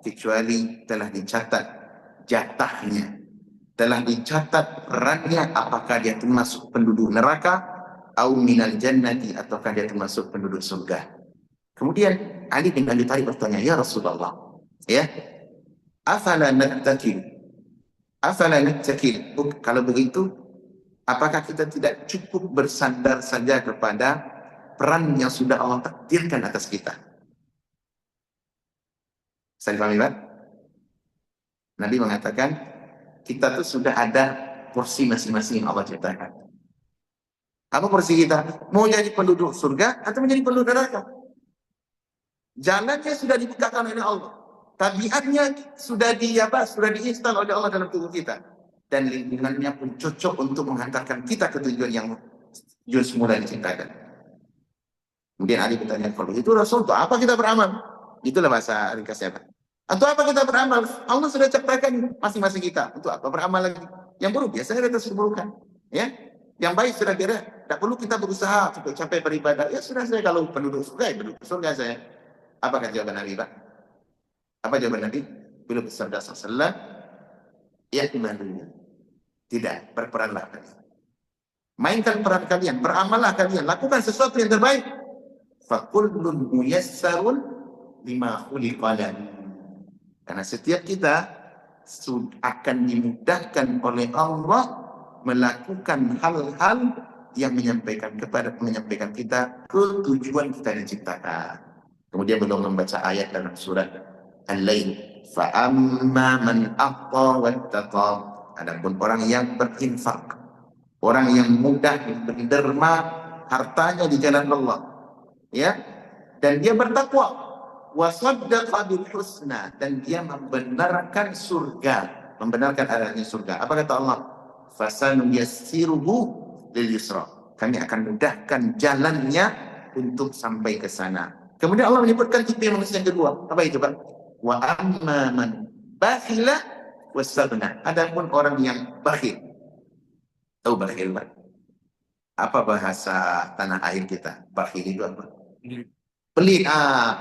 kecuali telah dicatat jatahnya, telah dicatat perannya, apakah dia termasuk penduduk neraka au minal jannati, ataukah dia termasuk penduduk surga. Kemudian Ali bin Abi Thalib bertanya, ya Rasulullah, ya, afala nattakil, afala nattakil, kalau begitu apakah kita tidak cukup bersandar saja kepada peran yang sudah Allah takdirkan atas kita? Saya pahami, Pak? Nabi mengatakan kita tuh sudah ada porsi masing-masing yang Allah ciptakan. Apa porsi kita? Mau jadi penduduk surga atau menjadi penduduk neraka? Jalannya sudah dibukakan oleh Allah. Tabiatnya sudah diinstal oleh Allah dalam tubuh kita. Dan lingkungannya pun cocok untuk menghantarkan kita ke tujuan yang semula diciptakan. Kemudian Ali bertanya, kalau itu Rasul, untuk apa kita beramal? Itulah bahasa ringkasnya, Pak. Untuk apa kita beramal? Allah sudah ciptakan masing-masing kita. Untuk apa beramal lagi? Yang buruk biasanya kita keburukan. Ya, yang baik sudah kira. Tak perlu kita berusaha untuk capai beribadah. Ya sudah, saya kalau penduduk surga, ya penduduk surga saya. Apakah jawaban Nabi, Pak? Apa jawaban Nabi? Beliau bersabda sallallahu, ya imannya. Tidak, berperanlah kalian. Mainkan peran kalian, beramallah kalian, lakukan sesuatu yang terbaik. Fakullun muyassarun lima khuliqa lahu. Karena setiap kita akan dimudahkan oleh Allah melakukan hal-hal yang menyampaikan kita ke tujuan kita diciptakan. Kemudian belum membaca ayat dalam surat Al-Lail, fa amma man aqta wattaqa, adapun orang yang berinfak, orang yang mudah menderma hartanya di jalan Allah, ya, dan dia bertakwa, wasaddaqa bil husna, dan dia membenarkan surga, membenarkan adanya surga. Apa kata Allah? Fasanuyassiruhu lil yusra, kami akan mudahkan jalannya untuk sampai ke sana. Kemudian Allah menyebutkan tipe manusia yang kedua. Apa itu, Pak? Wa amma man bakhila wastaghna, adapun orang yang bakhil. Tahu bakhil, Pak? Apa bahasa tanah air kita? Bakhil itu apa? Pelit.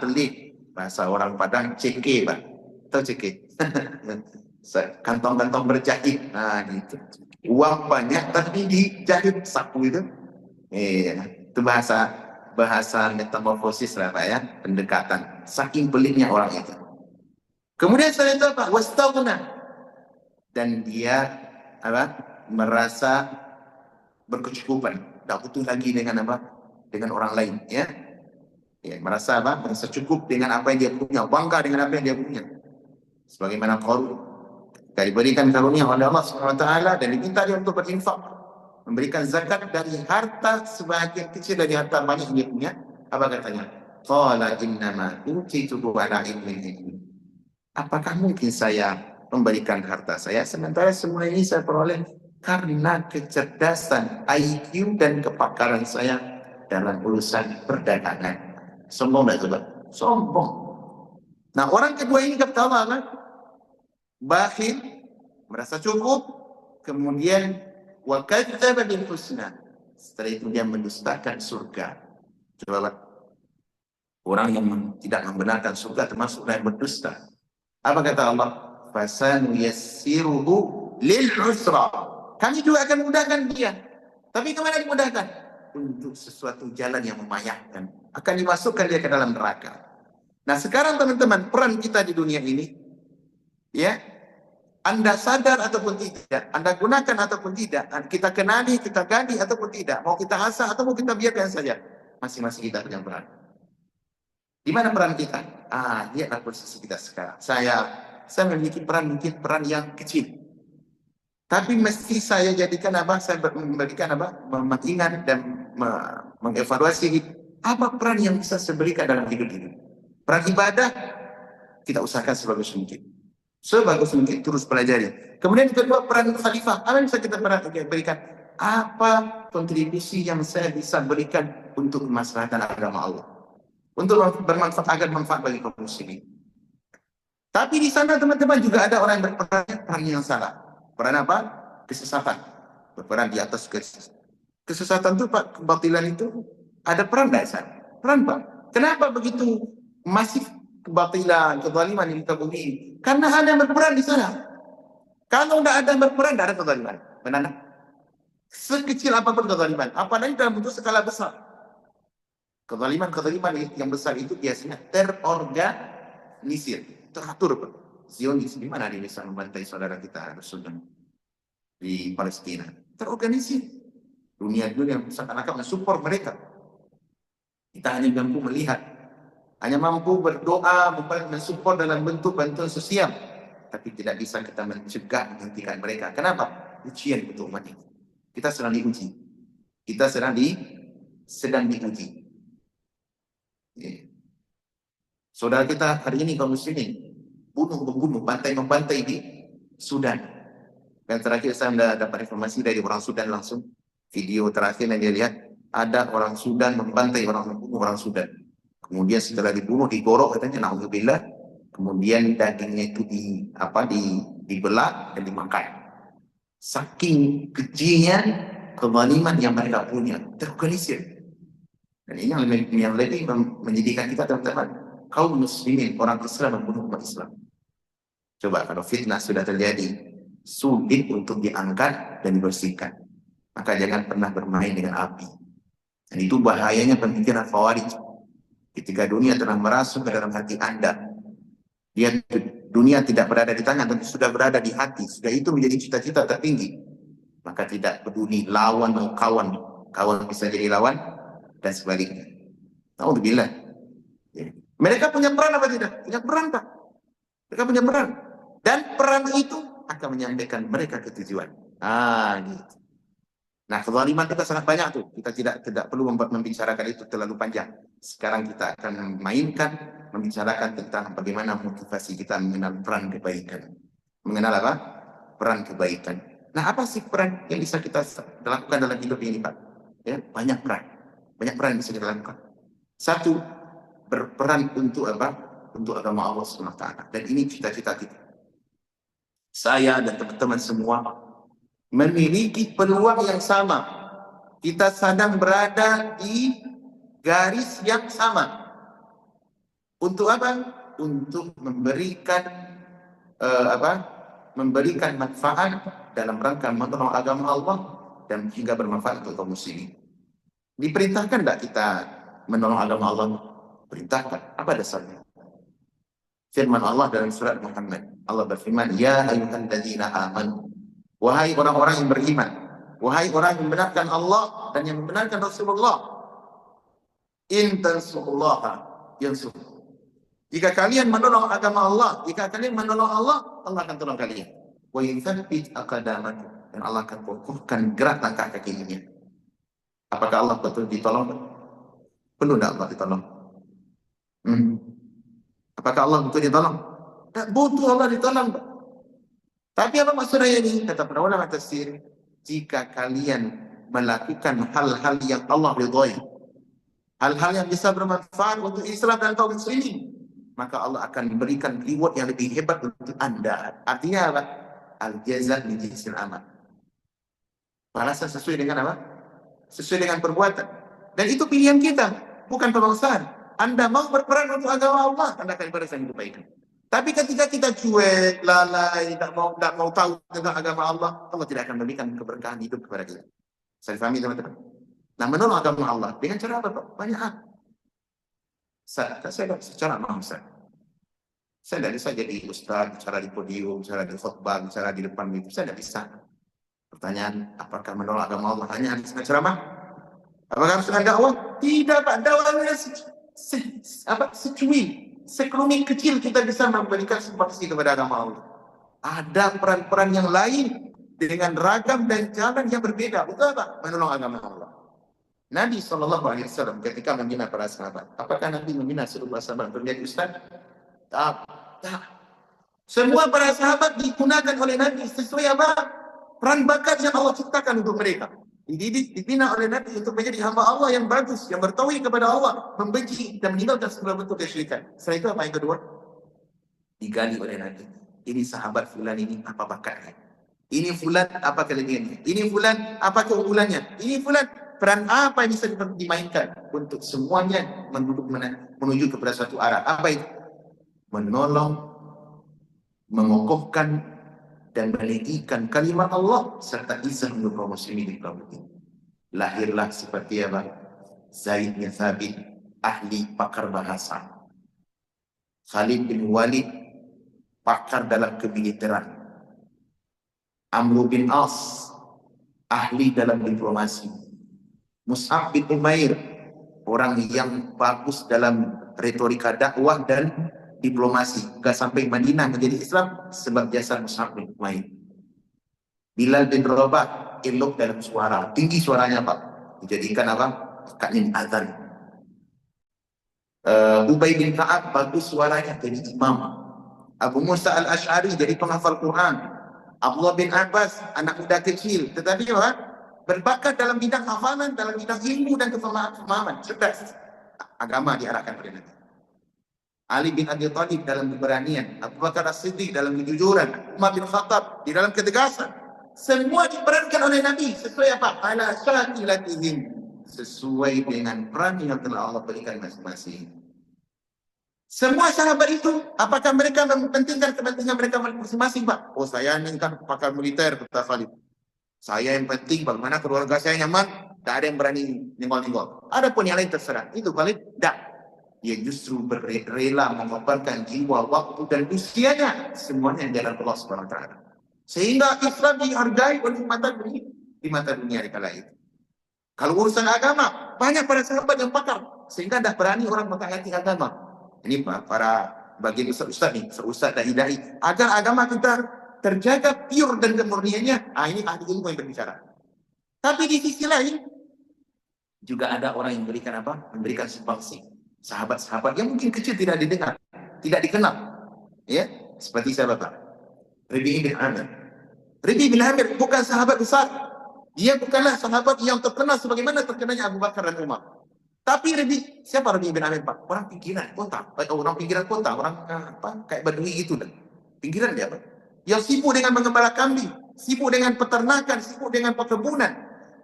Pelit. Bahasa orang Padang ceke, Pak. Tahu ceke? Kantong-kantong berjahit. Nah, gitu. Uang banyak tapi dijahit saku itu. Itu bahasa metamorfosis lah, Pak, ya, pendekatan. Saking pelitnya orang itu. Kemudian setelah itu apa? Wastaghna, dan dia merasa berkecukupan, tak butuh lagi dengan dengan orang lain, ya. Merasa merasa cukup dengan apa yang dia punya, bangga dengan apa yang dia punya. Sebagaimana Qarun, diberikan karunia oleh Allah SWT dan diminta dia untuk berinfak, memberikan zakat dari harta sebahagian kecil dari harta banyak yang dia punya. Apa katanya? Qala innama utituhu ala ilmin. Apakah mungkin saya memberikan harta saya sementara semua ini saya peroleh karena kecerdasan, IQ dan kepakaran saya dalam urusan perdagangan? Sombong tak, coba? Sombong. Nah, orang kedua ini kata Allah, bakhil, merasa cukup, kemudian wa kadzdzaba bil husna, setelah itu dia mendustakan surga. Coba, orang yang tidak membenarkan surga termasuk orang yang berdusta. Apa kata Allah? Fasanuyassiruhu lil usra, kami juga akan mudahkan dia. Tapi kemana dimudahkan? Untuk sesuatu jalan yang membayangkan, akan dimasukkan dia ke dalam neraka. Nah, sekarang teman-teman, peran kita di dunia ini, ya, Anda sadar ataupun tidak, Anda gunakan ataupun tidak, kita kenali, kita gali ataupun tidak, mau kita asah atau mau kita biarkan saja, masing-masing kita punya peran. Di mana peran kita? Lihatlah posisi kita sekarang. Saya memiliki peran, mungkin peran yang kecil. Tapi mesti saya jadikan saya memberikan mengingat dan mengevaluasi apa peran yang bisa saya berikan dalam hidup ini. Peran ibadah, kita usahakan sebagus mungkin. Sebagus mungkin terus pelajari. Kemudian kedua, peran khalifah. Apa yang bisa kita berikan? apa kontribusi yang saya bisa berikan untuk kemaslahatan agama Allah, untuk bermanfaat agar manfaat bagi kaum muslimin. Tapi di sana teman-teman juga ada orang yang berperan yang salah. Peran apa? Kesesatan. Berperan di atas kesesatan itu Pak, kebatilan itu ada peran dari sana. Peran Pak. Kenapa begitu masif kebatilan, kezaliman di muka bumi? Karena ada yang berperan di sana. Kalau tidak ada yang berperan, tidak ada kezaliman. Benar? Sekecil apapun kezaliman, apalagi dalam bentuk skala besar. Kezaliman yang besar itu biasanya terorganisir, teratur, Pak. Zionis, di mana dia bisa membantai saudara kita Sudan di Palestina? Terorganisir. Dunia yang seakan-akan mensupport mereka. Kita hanya mampu melihat, hanya mampu berdoa, mensupport dalam bentuk bantuan sosial, tapi tidak bisa kita mencegah, menghentikan mereka. Kenapa? Ujian untuk umat ini. Kita sedang diuji. Kita sedang diuji. Saudara kita hari ini kaum muslimin membunuh, membantai di Sudan. Dan terakhir saya dapat informasi dari orang Sudan langsung, video terakhir yang dia lihat, ada orang Sudan membantai membunuh orang Sudan. Kemudian setelah dibunuh, digorok katanya, na'udzubillah, kemudian dagingnya itu dibelah dan dimakan. Saking kejinya kezaliman yang mereka punya, terorganisir. Dan ini yang lebih menjadikan kita teman-teman kaum muslimin, orang Islam membunuh umat Islam. Coba kalau fitnah sudah terjadi, sulit untuk diangkat dan dibersihkan. Maka jangan pernah bermain dengan api. Dan itu bahayanya pemikiran Khawarij. Ketika dunia telah merasuk ke dalam hati Anda, dunia tidak berada di tangan, tapi sudah berada di hati. Sudah itu menjadi cita-cita tertinggi. Maka tidak peduli lawan atau kawan bisa jadi lawan dan sebaliknya. Alhamdulillah. Mereka punya peran apa tidak? Punya peran, Pak. Mereka punya peran. Dan peran itu akan menyampaikan mereka ke tujuan. Gitu. Nah, kezaliman kita sangat banyak tuh. Kita tidak perlu membicarakan itu terlalu panjang. Sekarang kita akan membicarakan tentang bagaimana motivasi kita mengenal peran kebaikan. Mengenal apa? Peran kebaikan. Nah, apa sih peran yang bisa kita lakukan dalam hidup ini, Pak? Ya, banyak peran. Banyak peran yang bisa kita lakukan. Satu, berperan untuk apa? Untuk agama Allah SWT. Dan ini cita-cita kita. Saya dan teman-teman semua memiliki peluang yang sama. Kita sedang berada di garis yang sama. Untuk apa? Untuk memberikan memberikan manfaat dalam rangka menolong agama Allah dan hingga bermanfaat untuk kaum muslimin. Diperintahkan tidak kita menolong agama Allah? Perintahkan. Apa dasarnya? Firman Allah dalam surat Muhammad. Allah berfirman, ya ayyuhalladzina amanu, wahai orang-orang yang beriman, wahai orang yang membenarkan Allah dan yang membenarkan Rasulullah, in tansurullaha yansurkum. Jika kalian menolong agama Allah, jika kalian menolong Allah, Allah akan tolong kalian. Wa yuthabbit aqdamakum, dan Allah akan kokohkan gerak langkah kakinya. Apakah Allah betul ditolong? Perlu tidak Allah ditolong? Apakah Allah betul ditolong? Tak butuh Allah ditolong. Tapi apa maksudnya ini? Kata para ulama tafsir, jika kalian melakukan hal-hal yang Allah ridhoi, hal-hal yang bisa bermanfaat untuk Islam dan kaum muslimin, maka Allah akan memberikan reward yang lebih hebat untuk Anda. Artinya apa? Al-jaza min jinsil amal. Balasan sesuai dengan apa? Sesuai dengan perbuatan. Dan itu pilihan kita, bukan pemaksaan. Anda mau berperan untuk agama Allah, Anda akan balasan kebaikan. Tapi ketika kita cuek, lalai, tidak mau tahu tentang agama Allah, Allah tidak akan memberikan keberkahan hidup kepada kita. Saya difahami teman-teman? Nah, menolong agama Allah dengan cara apa? Banyak hal. Saya secara mahal, saya tidak bisa jadi ustaz, bicara di podium, bicara di khutbah, bicara di depan itu, saya tidak bisa. Pertanyaan, apakah menolong agama Allah hanya dengan ceramah? Apakah harus dengan dakwah? Tidak, Pak. Dakwahnya sekelumit kecil kita bisa memberikan simpati kepada agama Allah. Ada peran-peran yang lain dengan ragam dan jalan yang berbeda. Betul apa? Menolong agama Allah. Nabi SAW ketika membina para sahabat, apakah Nabi membina seluruh sahabat menjadi ustaz? Tak. Semua para sahabat digunakan oleh Nabi sesuai apa? Peran bakat yang Allah ciptakan untuk mereka. dibina oleh Nabi untuk menjadi hamba Allah yang bagus, yang bertauhid kepada Allah, membenci dan meninggalkan segala bentuk kesyirikan. Setelah itu apa yang kedua? Digali oleh Nabi. Ini sahabat fulan ini apa bakatnya? Ini fulan apa kelebihannya? Ini fulan apa keunggulannya? Ini fulan peran apa yang bisa dimainkan untuk semuanya menuju kepada suatu arah? Apa itu? Menolong, mengokohkan dan meninggikan kalimat Allah serta izah untuk kaum muslimin di kaum ini. Lahirlah seperti apa? Zaid bin Thabit, ahli pakar bahasa. Khalid bin Walid, pakar dalam kemiliteran. Amr bin As, ahli dalam diplomasi. Mus'ab bin Umair, orang yang bagus dalam retorika dakwah dan diplomasi. Gak sampai Madinah menjadi Islam sebab jasa Mus'ab bin Umair. Bilal bin Rabah, elok dalam suara, tinggi suaranya Pak, dijadikan apa? Kaknya azan. Ubay bin Ka'ab, bagus suaranya, jadi imam. Abu Musa al-Ash'ari jadi penghafal Quran. Abdullah bin Abbas, anak muda kecil, tetapi apa? Berbakat dalam bidang hafalan, dalam bidang ilmu dan kefahman, cerdas. Agama diarahkan pada Nabi. Ali bin Abi Thalib dalam keberanian, Abu Bakar As-Siddiq dalam kejujuran, Umar bin Khattab di dalam ketegasan. Semua diperankan oleh Nabi sesuai apa? Ala syakilatihim, sesuai dengan peran yang telah Allah berikan masing-masing. Semua sahabat itu, apakah mereka mementingkan kepentingan mereka masing-masing, Pak? Oh, saya ini kan pakar militer, kata Khalid. Saya yang penting bagaimana keluarga saya nyaman, tak ada yang berani nyenggol-nyenggol. Adapun yang lain terserah. Itu Khalid, tak. Dia justru rela mengorbankan jiwa, waktu, dan usianya. Semuanya yang jalan Allah SWT. Sehingga Islam dihargai oleh di mata dunia di kala itu. Kalau urusan agama, banyak para sahabat yang pakar. Sehingga tidak berani orang menghayati agama. Ini para bagian ustaz-ustaz nih, ustaz dan dai, agar agama kita terjaga pure dan kemurniannya. Ini ahli ilmu yang berbicara. Tapi di sisi lain juga ada orang yang memberikan apa? Memberikan sumbangsi. Sahabat-sahabat yang mungkin kecil tidak didengar, tidak dikenal. Ya, seperti siapa Pak? Rabi' bin Amir. Rabi' bin Amir bukan sahabat besar. Dia bukanlah sahabat yang terkenal sebagaimana terkenalnya Abu Bakar dan Umar. Tapi siapa Rabi' bin Amir Pak? Orang pinggiran kota, orang apa? Kayak Badui gitu dah. Pinggiran dia Pak. Yang sibuk dengan mengembala kambing, sibuk dengan peternakan, sibuk dengan perkebunan.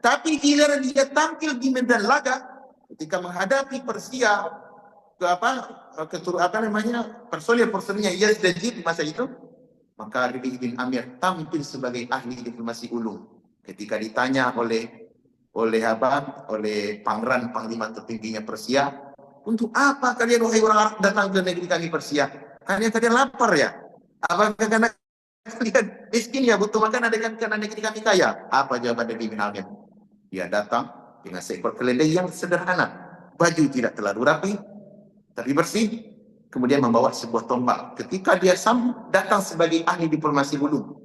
Tapi giliran dia tampil di medan laga ketika menghadapi Persia personil-personilnya Yazid di masa itu, maka Rabi' bin Amir tampil sebagai ahli diplomasi ulung. Ketika ditanya oleh panglima tertingginya Persia, untuk apa kalian wahai orang Arab datang ke negeri kami Persia? Kalian lapar ya? Apakah karena kalian miskin ya, butuh makan, ada karena negeri kami kaya? Apa jawaban Rabi' bin Amir? Dia datang dengan seekor keledai yang sederhana, baju tidak terlalu rapi tapi bersih, kemudian membawa sebuah tombak. Ketika dia datang sebagai ahli diplomasi ulung,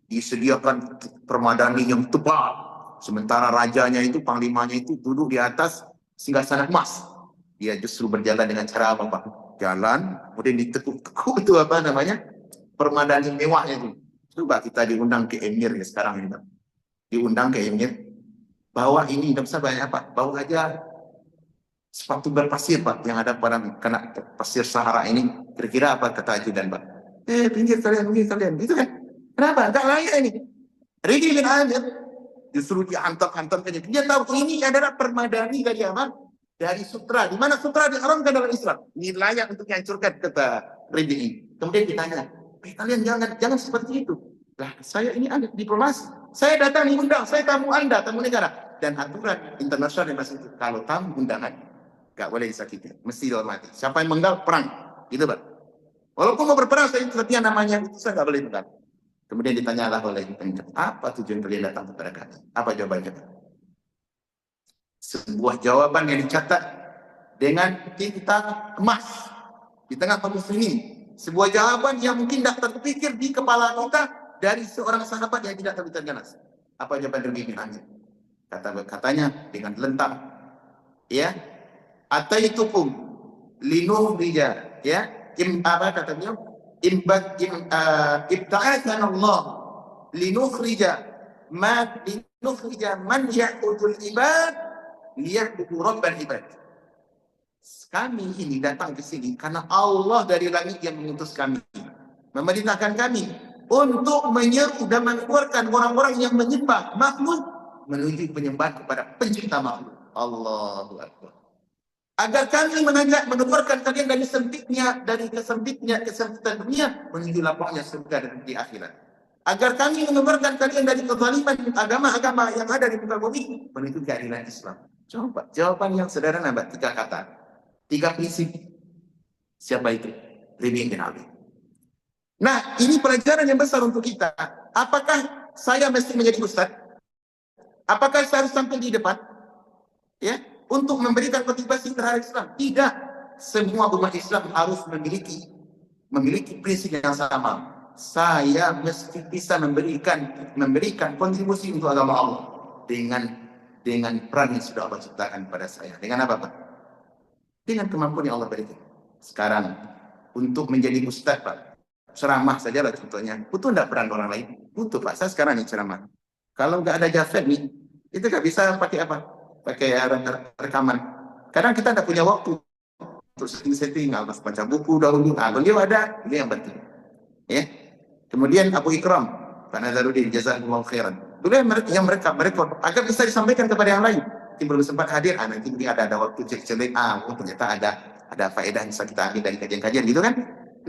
disediakan permadani yang tebal. Sementara rajanya itu, panglimanya itu duduk di atas singgasana emas. Dia justru berjalan dengan cara apa Pak? Jalan, kemudian ditekuk-tekuk itu apa namanya? Permadani mewahnya itu. Coba kita diundang ke Emir ya sekarang ini Pak. Diundang ke Emir. Bawa ini, tidak usah banyak Pak. Bawa aja sepatu berpasir Pak, yang ada pada kena pasir Sahara ini. Kira-kira apa kata ajudan Pak? Pinggir kalian. Itu kan? Kenapa? Enggak layak ini. Rabi' bin Amir justru dihantam-hantamkannya. Dia tahu ini adalah permadani dari apa? Dari sutra. Di mana sutra diharamkan dalam Islam. Ini layak untuk dihancurkan, kata Rabi'. Kemudian ditanya, kalian jangan seperti itu. Lah, saya ini ada diplomasi. Saya datang diundang, saya tamu Anda, tamu negara. Dan aturan internasional yang masih itu, kalau tamu undangan, nggak boleh disakiti, mesti dihormati. Siapa yang menggal, perang. Gitu Pak. Walaupun mau berperang, saya seperti namanya, itu saya nggak boleh menggal. Kemudian ditanyalah oleh penyidik, apa tujuan kalian datang kepada kami? Apa jawabannya? Sebuah jawaban yang dicatat dengan tinta emas di tengah kaum muslimin. Sebuah jawaban yang mungkin tidak terpikir di kepala kita dari seorang sahabat yang tidak terganas. Apa jawaban Rabi' bin Amir? Katanya dengan lentang, ya, ataitukum linukhrija, ya, apa kata beliau? Ibta'athana Allah linukhrija ma linukhrija man ya'budul ibad liya'budu rabbal ibad. Kami ini datang ke sini karena Allah dari langit yang mengutus kami, memerintahkan kami untuk menyeru dan mengeluarkan orang-orang yang menyembah makhluk menuju penyembahan kepada pencipta makhluk. Allahu Akbar. Agar kami mengajak mengeluarkan kalian dari kesempitan dunia menuju lapangnya surga dan di akhirat. Agar kami mengeluarkan kalian dari kezaliman agama-agama yang ada di muka bumi menuju keadilan Islam. Coba jawaban yang sederhana, Mbak, 3 kata, 3 prinsip. Siapa itu? Ribi bin Ali. Nah, ini pelajaran yang besar untuk kita. Apakah saya mesti menjadi ustaz? Apakah saya harus tampil di depan? Ya, untuk memberikan kontribusi terhadap Islam? Tidak. Semua umat Islam harus memiliki prinsip yang sama. Saya mesti bisa memberikan kontribusi untuk agama Allah dengan peran yang sudah Allah ciptakan pada saya. Dengan apa, Pak? Dengan kemampuan yang Allah berikan. Sekarang untuk menjadi ustaz, Pak, ceramah saja lah contohnya. Butuh enggak peran orang lain? Butuh, Pak. Saya sekarang nih ceramah. Kalau nggak ada Jafet nih, itu nggak bisa pakai apa? Pakai rekaman. Kadang kita tidak punya waktu untuk setting, harus baca buku dahulu. Nah, beliau ada, beliau yang bantu. Ya. Kemudian Abu Ikram, Pak Nazaruddin, jazakumullah khairan. Beliau yang merekod agar bisa disampaikan kepada yang lain. Yang belum sempat hadir, nanti ada waktu cek-cek. Ternyata ada faedah yang bisa kita ambil dari kajian-kajian gitu kan.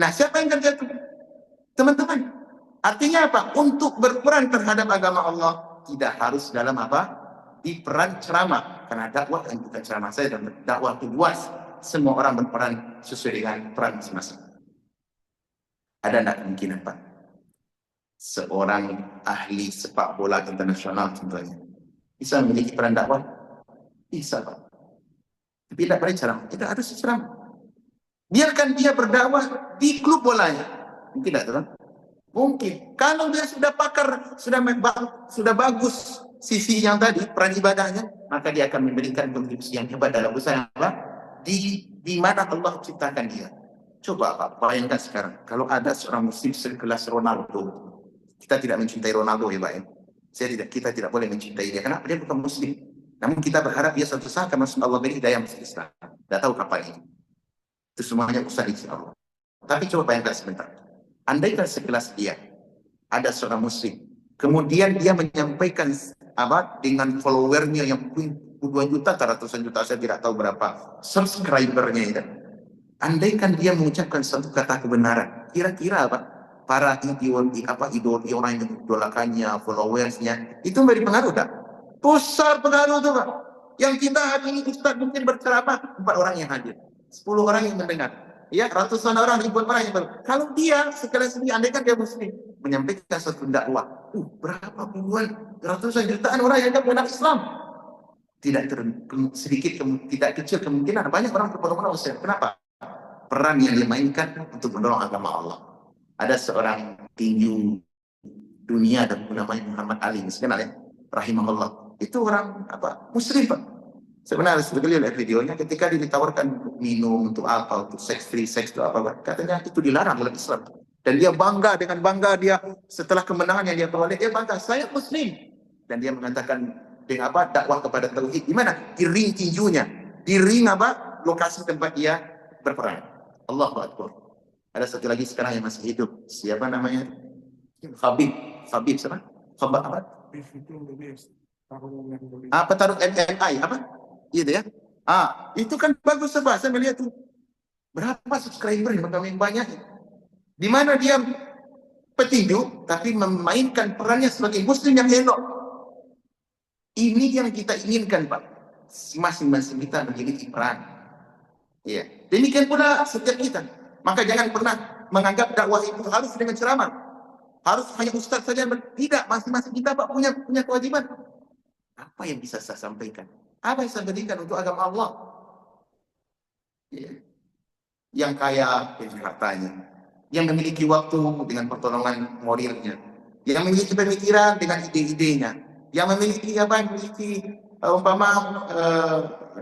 Nah, siapa yang kerja itu? Teman-teman. Artinya apa? Untuk berperan terhadap agama Allah tidak harus dalam apa? Di peran ceramah, karena dakwah yang bukan ceramah saya dan dakwah itu luas, semua orang berperan sesuai dengan peran masing-masing. Ada enggak kemungkinan, Pak, seorang ahli sepak bola internasional contohnya bisa memiliki peran dakwah? Bisa, Pak, tapi tidak pada ceramah. Tidak harus ceramah, biarkan dia berdakwah di klub bolanya. Mungkin tidak, teman? Mungkin. Kalau dia sudah pakar, sudah bagus sisi yang tadi, peran ibadahnya, maka dia akan memberikan kontribusi yang hebat dalam usaha di mana Allah ciptakan dia. Coba Pak, bayangkan sekarang, kalau ada seorang muslim sekelas Ronaldo, kita tidak mencintai Ronaldo ya Pak ya. Kita tidak boleh mencintai dia, karena dia bukan muslim. Namun kita berharap dia suatu saat akan masuk Allah beri hidayah masuk Islam. Tidak tahu kapan ini. Itu semuanya usaha insya Allah. Tapi coba bayangkan sebentar. Andaikan sekelas dia, ada seorang muslim, kemudian dia menyampaikan dengan followernya yang puluhan juta, ratusan juta, saya tidak tahu berapa subscribernya itu. Andaikan dia mengucapkan satu kata kebenaran, kira-kira apa? Para idol orang yang idolakannya, followersnya, itu beri pengaruh tak? Besar pengaruh itu Pak. Yang kita hari ini Ustaz mungkin berceramah 4 orang yang hadir, 10 orang yang mendengar, ya ratusan orang, ribuan orang yang kalau dia sekali sendiri, andaikan dia muslim menyampaikan satu dakwah, berapa puluhan, ratusan jutaan orang yang mengenal Islam, tidak kecil kemungkinan banyak orang berpondok Muslim. Kenapa? Peran yang dimainkan untuk mendorong agama Allah. Ada seorang tinju dunia dan namanya Muhammad Ali, misalnya ya, rahimahullah. Itu orang Muslim Pak. Sebenarnya sebetulnya lihat videonya, ketika ditawarkan untuk minum, untuk apa, untuk seks itu apa, katanya itu dilarang oleh Islam. Dan dia bangga, dengan bangga dia setelah kemenangan yang dia peroleh, dia bangga, saya Muslim. Dan dia mengatakan dengan dakwah kepada tauhid. Di mana? Di ring tinjunya, di ring lokasi tempat dia berperang. Allahu Akbar. Ada satu lagi sekarang yang masih hidup. Siapa namanya? Khabib siapa? Khabib apa? Petarung MMA apa? Gitu ya. Itu kan bagus Pak. Saya melihat tuh berapa subscriber yang banyak. Di mana dia petinju tapi memainkan perannya sebagai muslim yang elok. Ini yang kita inginkan Pak. Masing-masing kita memiliki peran. Ya. Demikian pula setiap kita. Maka jangan pernah menganggap dakwah itu harus dengan ceramah. Harus hanya ustaz saja. Tidak, masing-masing kita Pak punya kewajiban. Apa yang bisa saya sampaikan? Apa yang saya berikan untuk agama Allah? Ya. Yang kaya dengan hartanya, yang memiliki waktu dengan pertolongan moralnya, yang memiliki pemikiran dengan ide-idenya, yang memiliki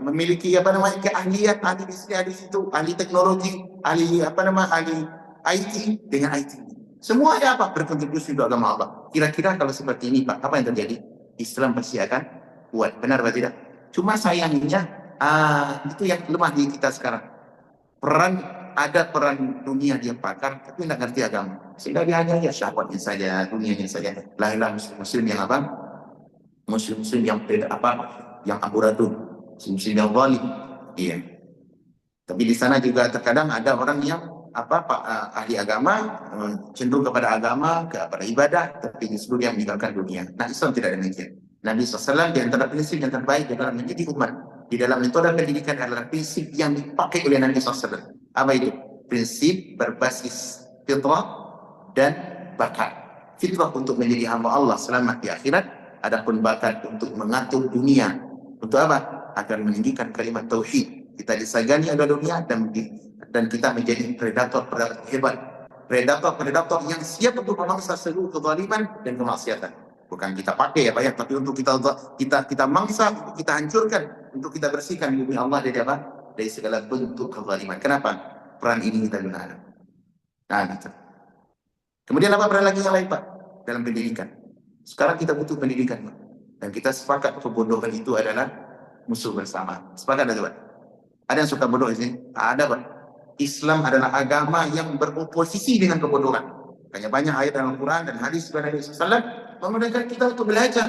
memiliki keahlian, ahli di sini, ahli situ, ahli teknologi, ahli IT dengan IT. Semuanya apa? Berkontribusi untuk agama Allah. Kira-kira kalau seperti ini Pak, apa yang terjadi? Islam pasti akan kuat. Benar atau tidak? Cuma sayangnya, itu yang lemah di kita sekarang. Ada peran dunia dia pakar, tapi tidak ngerti agama. Sehingga dia hanya ya syahwatnya saja, dunianya saja. Lahirlah muslim yang apa? Muslim yang yang amburadul, muslim yang zalim. Iya. Tapi di sana juga terkadang ada orang yang ahli agama, cenderung kepada agama, kepada ibadah, tapi justru dia meninggalkan dunia. Nah, Islam tidak demikian. Nabi SAW di antara prinsip yang terbaik dalam menjadi umat, di dalam metode pendidikan adalah prinsip yang dipakai oleh Nabi SAW. Apa itu? Prinsip berbasis fitrah dan bakat. Fitrah untuk menjadi hamba Allah selamat di akhirat, adapun bakat untuk mengatur dunia. Untuk apa? Agar meninggikan kalimat tauhid. Kita disegani ada dunia dan kita menjadi predator-predator hebat. Predator-predator yang siap untuk memangsa seluruh kezaliman dan kemaksiatan. Bukan kita pakai ya Pak ya, tapi untuk kita mangsa, untuk kita hancurkan, untuk kita bersihkan bumi Allah dari apa? Dari segala bentuk kezaliman. Kenapa? Peran ini kita gunakan. Nah, gitu. Kemudian apa peran lagi yang lain Pak? Dalam pendidikan. Sekarang kita butuh pendidikan Pak. Dan kita sepakat kebodohan itu adalah musuh bersama. Sepakat ada Pak? Ada yang suka bodoh di sini? Ada Pak. Islam adalah agama yang beroposisi dengan kebodohan. Makanya banyak ayat dalam Al-Quran dan hadis dari Nabi SAW memudahkan kita untuk belajar.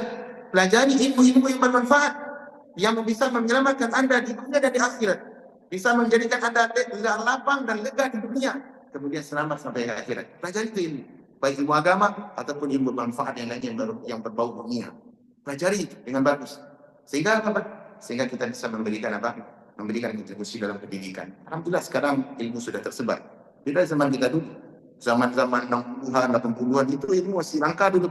Pelajari ilmu-ilmu yang bermanfaat, yang bisa menyelamatkan Anda di dunia dan di akhirat. Bisa menjadikan Anda lapang dan lega di dunia, kemudian selamat sampai ke akhirat. Pelajari itu ilmu. Baik ilmu agama ataupun ilmu bermanfaat yang lain yang berbau dunia. Pelajari itu dengan bagus. Sehingga kita bisa memberikan memberikan kontribusi dalam pendidikan. Alhamdulillah sekarang ilmu sudah tersebar. Beda zaman kita dulu. Zaman-zaman 60-an, 80-an itu ilmu masih langka dulu.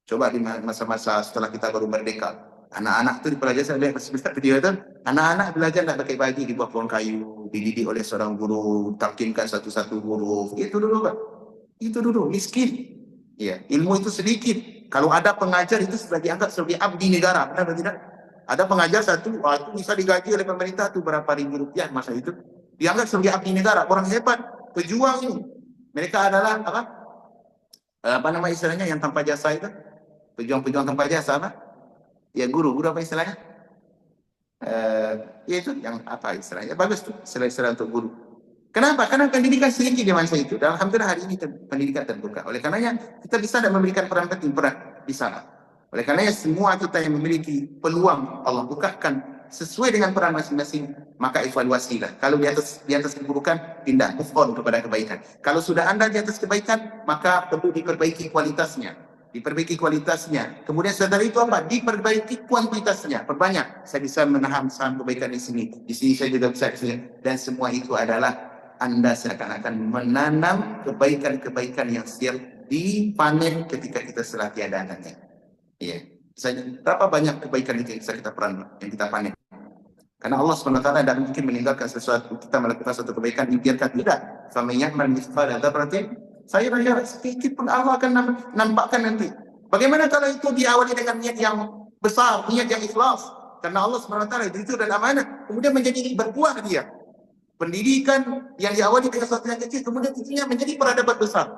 Coba di masa-masa setelah kita baru merdeka. Anak-anak itu dipelajari, saya lihat video itu, anak-anak belajar tidak pakai baju di bawah pohon kayu, dididik oleh seorang guru, talkinkan satu-satu huruf. Itu dulu Pak. Itu dulu, miskin. Ya, ilmu itu sedikit. Kalau ada pengajar itu sudah dianggap sebagai abdi negara, benar atau tidak? Ada pengajar satu, itu bisa digaji oleh pemerintah tuh berapa ribu rupiah masa itu. Dianggap sebagai abdi negara, orang hebat, pejuang ini. Mereka adalah apa nama istilahnya yang tanpa jasa itu? Pejuang-pejuang tanpa jasa apa? Ya guru apa istilahnya? Ya itu yang apa istilahnya? Bagus tuh, istilah-istilah untuk guru. Kenapa? Karena pendidikan sedikit di masa itu. Dan alhamdulillah hari ini pendidikan terbuka. Oleh karenanya kita bisa memberikan peran penting di sana. Oleh karenanya semua kita yang memiliki peluang Allah bukakan sesuai dengan peran masing-masing, maka evaluasilah. Kalau di atas keburukan, pindah, move on kepada kebaikan. Kalau sudah Anda di atas kebaikan, maka perlu diperbaiki kualitasnya. Kemudian setelah itu apa? Diperbaiki kuantitasnya. Perbanyak. Saya bisa menahan saham kebaikan di sini. Di sini saya juga bisa. Dan semua itu adalah Anda seakan-akan menanam kebaikan-kebaikan yang siap dipanen ketika kita setelah tiada nanti. Iya. Berapa banyak kebaikan itu yang bisa kita panen? Karena Allah SWT tidak mungkin meninggalkan sesuatu, kita melakukan suatu kebaikan dibiarkan tidak. Saya rasa sedikit pun Allah akan nampakkan nanti. Bagaimana kalau itu diawali dengan niat yang besar, niat yang ikhlas? Karena Allah SWT itu dan amanah, kemudian menjadi berbuah dia. Pendidikan yang diawali dengan sesuatu yang kecil, kemudian tentunya menjadi peradaban besar.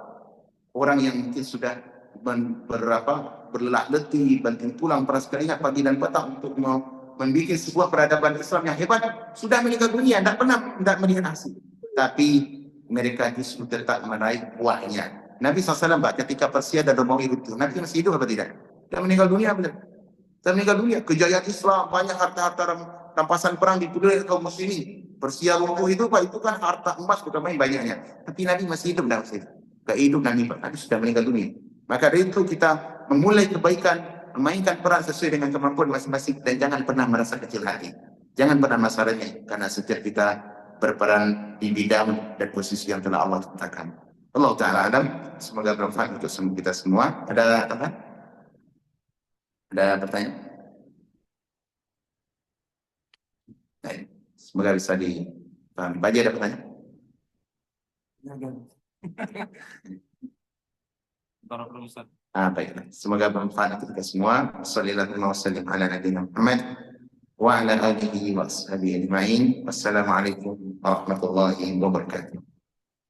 Orang yang mungkin sudah berlelah letih, banting tulang peras keringat pagi dan petang untuk membuat sebuah peradaban Islam yang hebat, sudah meninggal dunia, tidak melihat hasil. Tapi mereka justru tetap meraih buahnya. Nabi SAW ketika Persia dan Romawi itu, Nabi masih hidup apa tidak? Sudah meninggal dunia benar. Sudah meninggal dunia. Kejayaan Islam, banyak harta-harta rampasan perang dipilih oleh kaum muslimin. Persia lumpuh itu Pak, itu kan harta emas utamanya banyaknya. Tapi Nabi masih hidup, tidak hidup Nabi sudah meninggal dunia. Maka dari itu kita memulai kebaikan, memainkan peran sesuai dengan kemampuan masing-masing dan jangan pernah merasa kecil hati. Jangan pernah merasa remeh karena setiap kita berperan di bidang dan posisi yang telah Allah tetapkan. Allah Ta'ala alam, semoga bermanfaat untuk kita semua. Ada apa? Ada pertanyaan? Baik. Semoga bisa dipahami. Baji ada pertanyaan? Baiklah. Semoga bermanfaat untuk kita semua. Sallallahu wasallam ala nabiyina Muhammad wa ala alihi wa ashabihi ajma'in. Wassalamualaikum warahmatullahi wabarakatuh.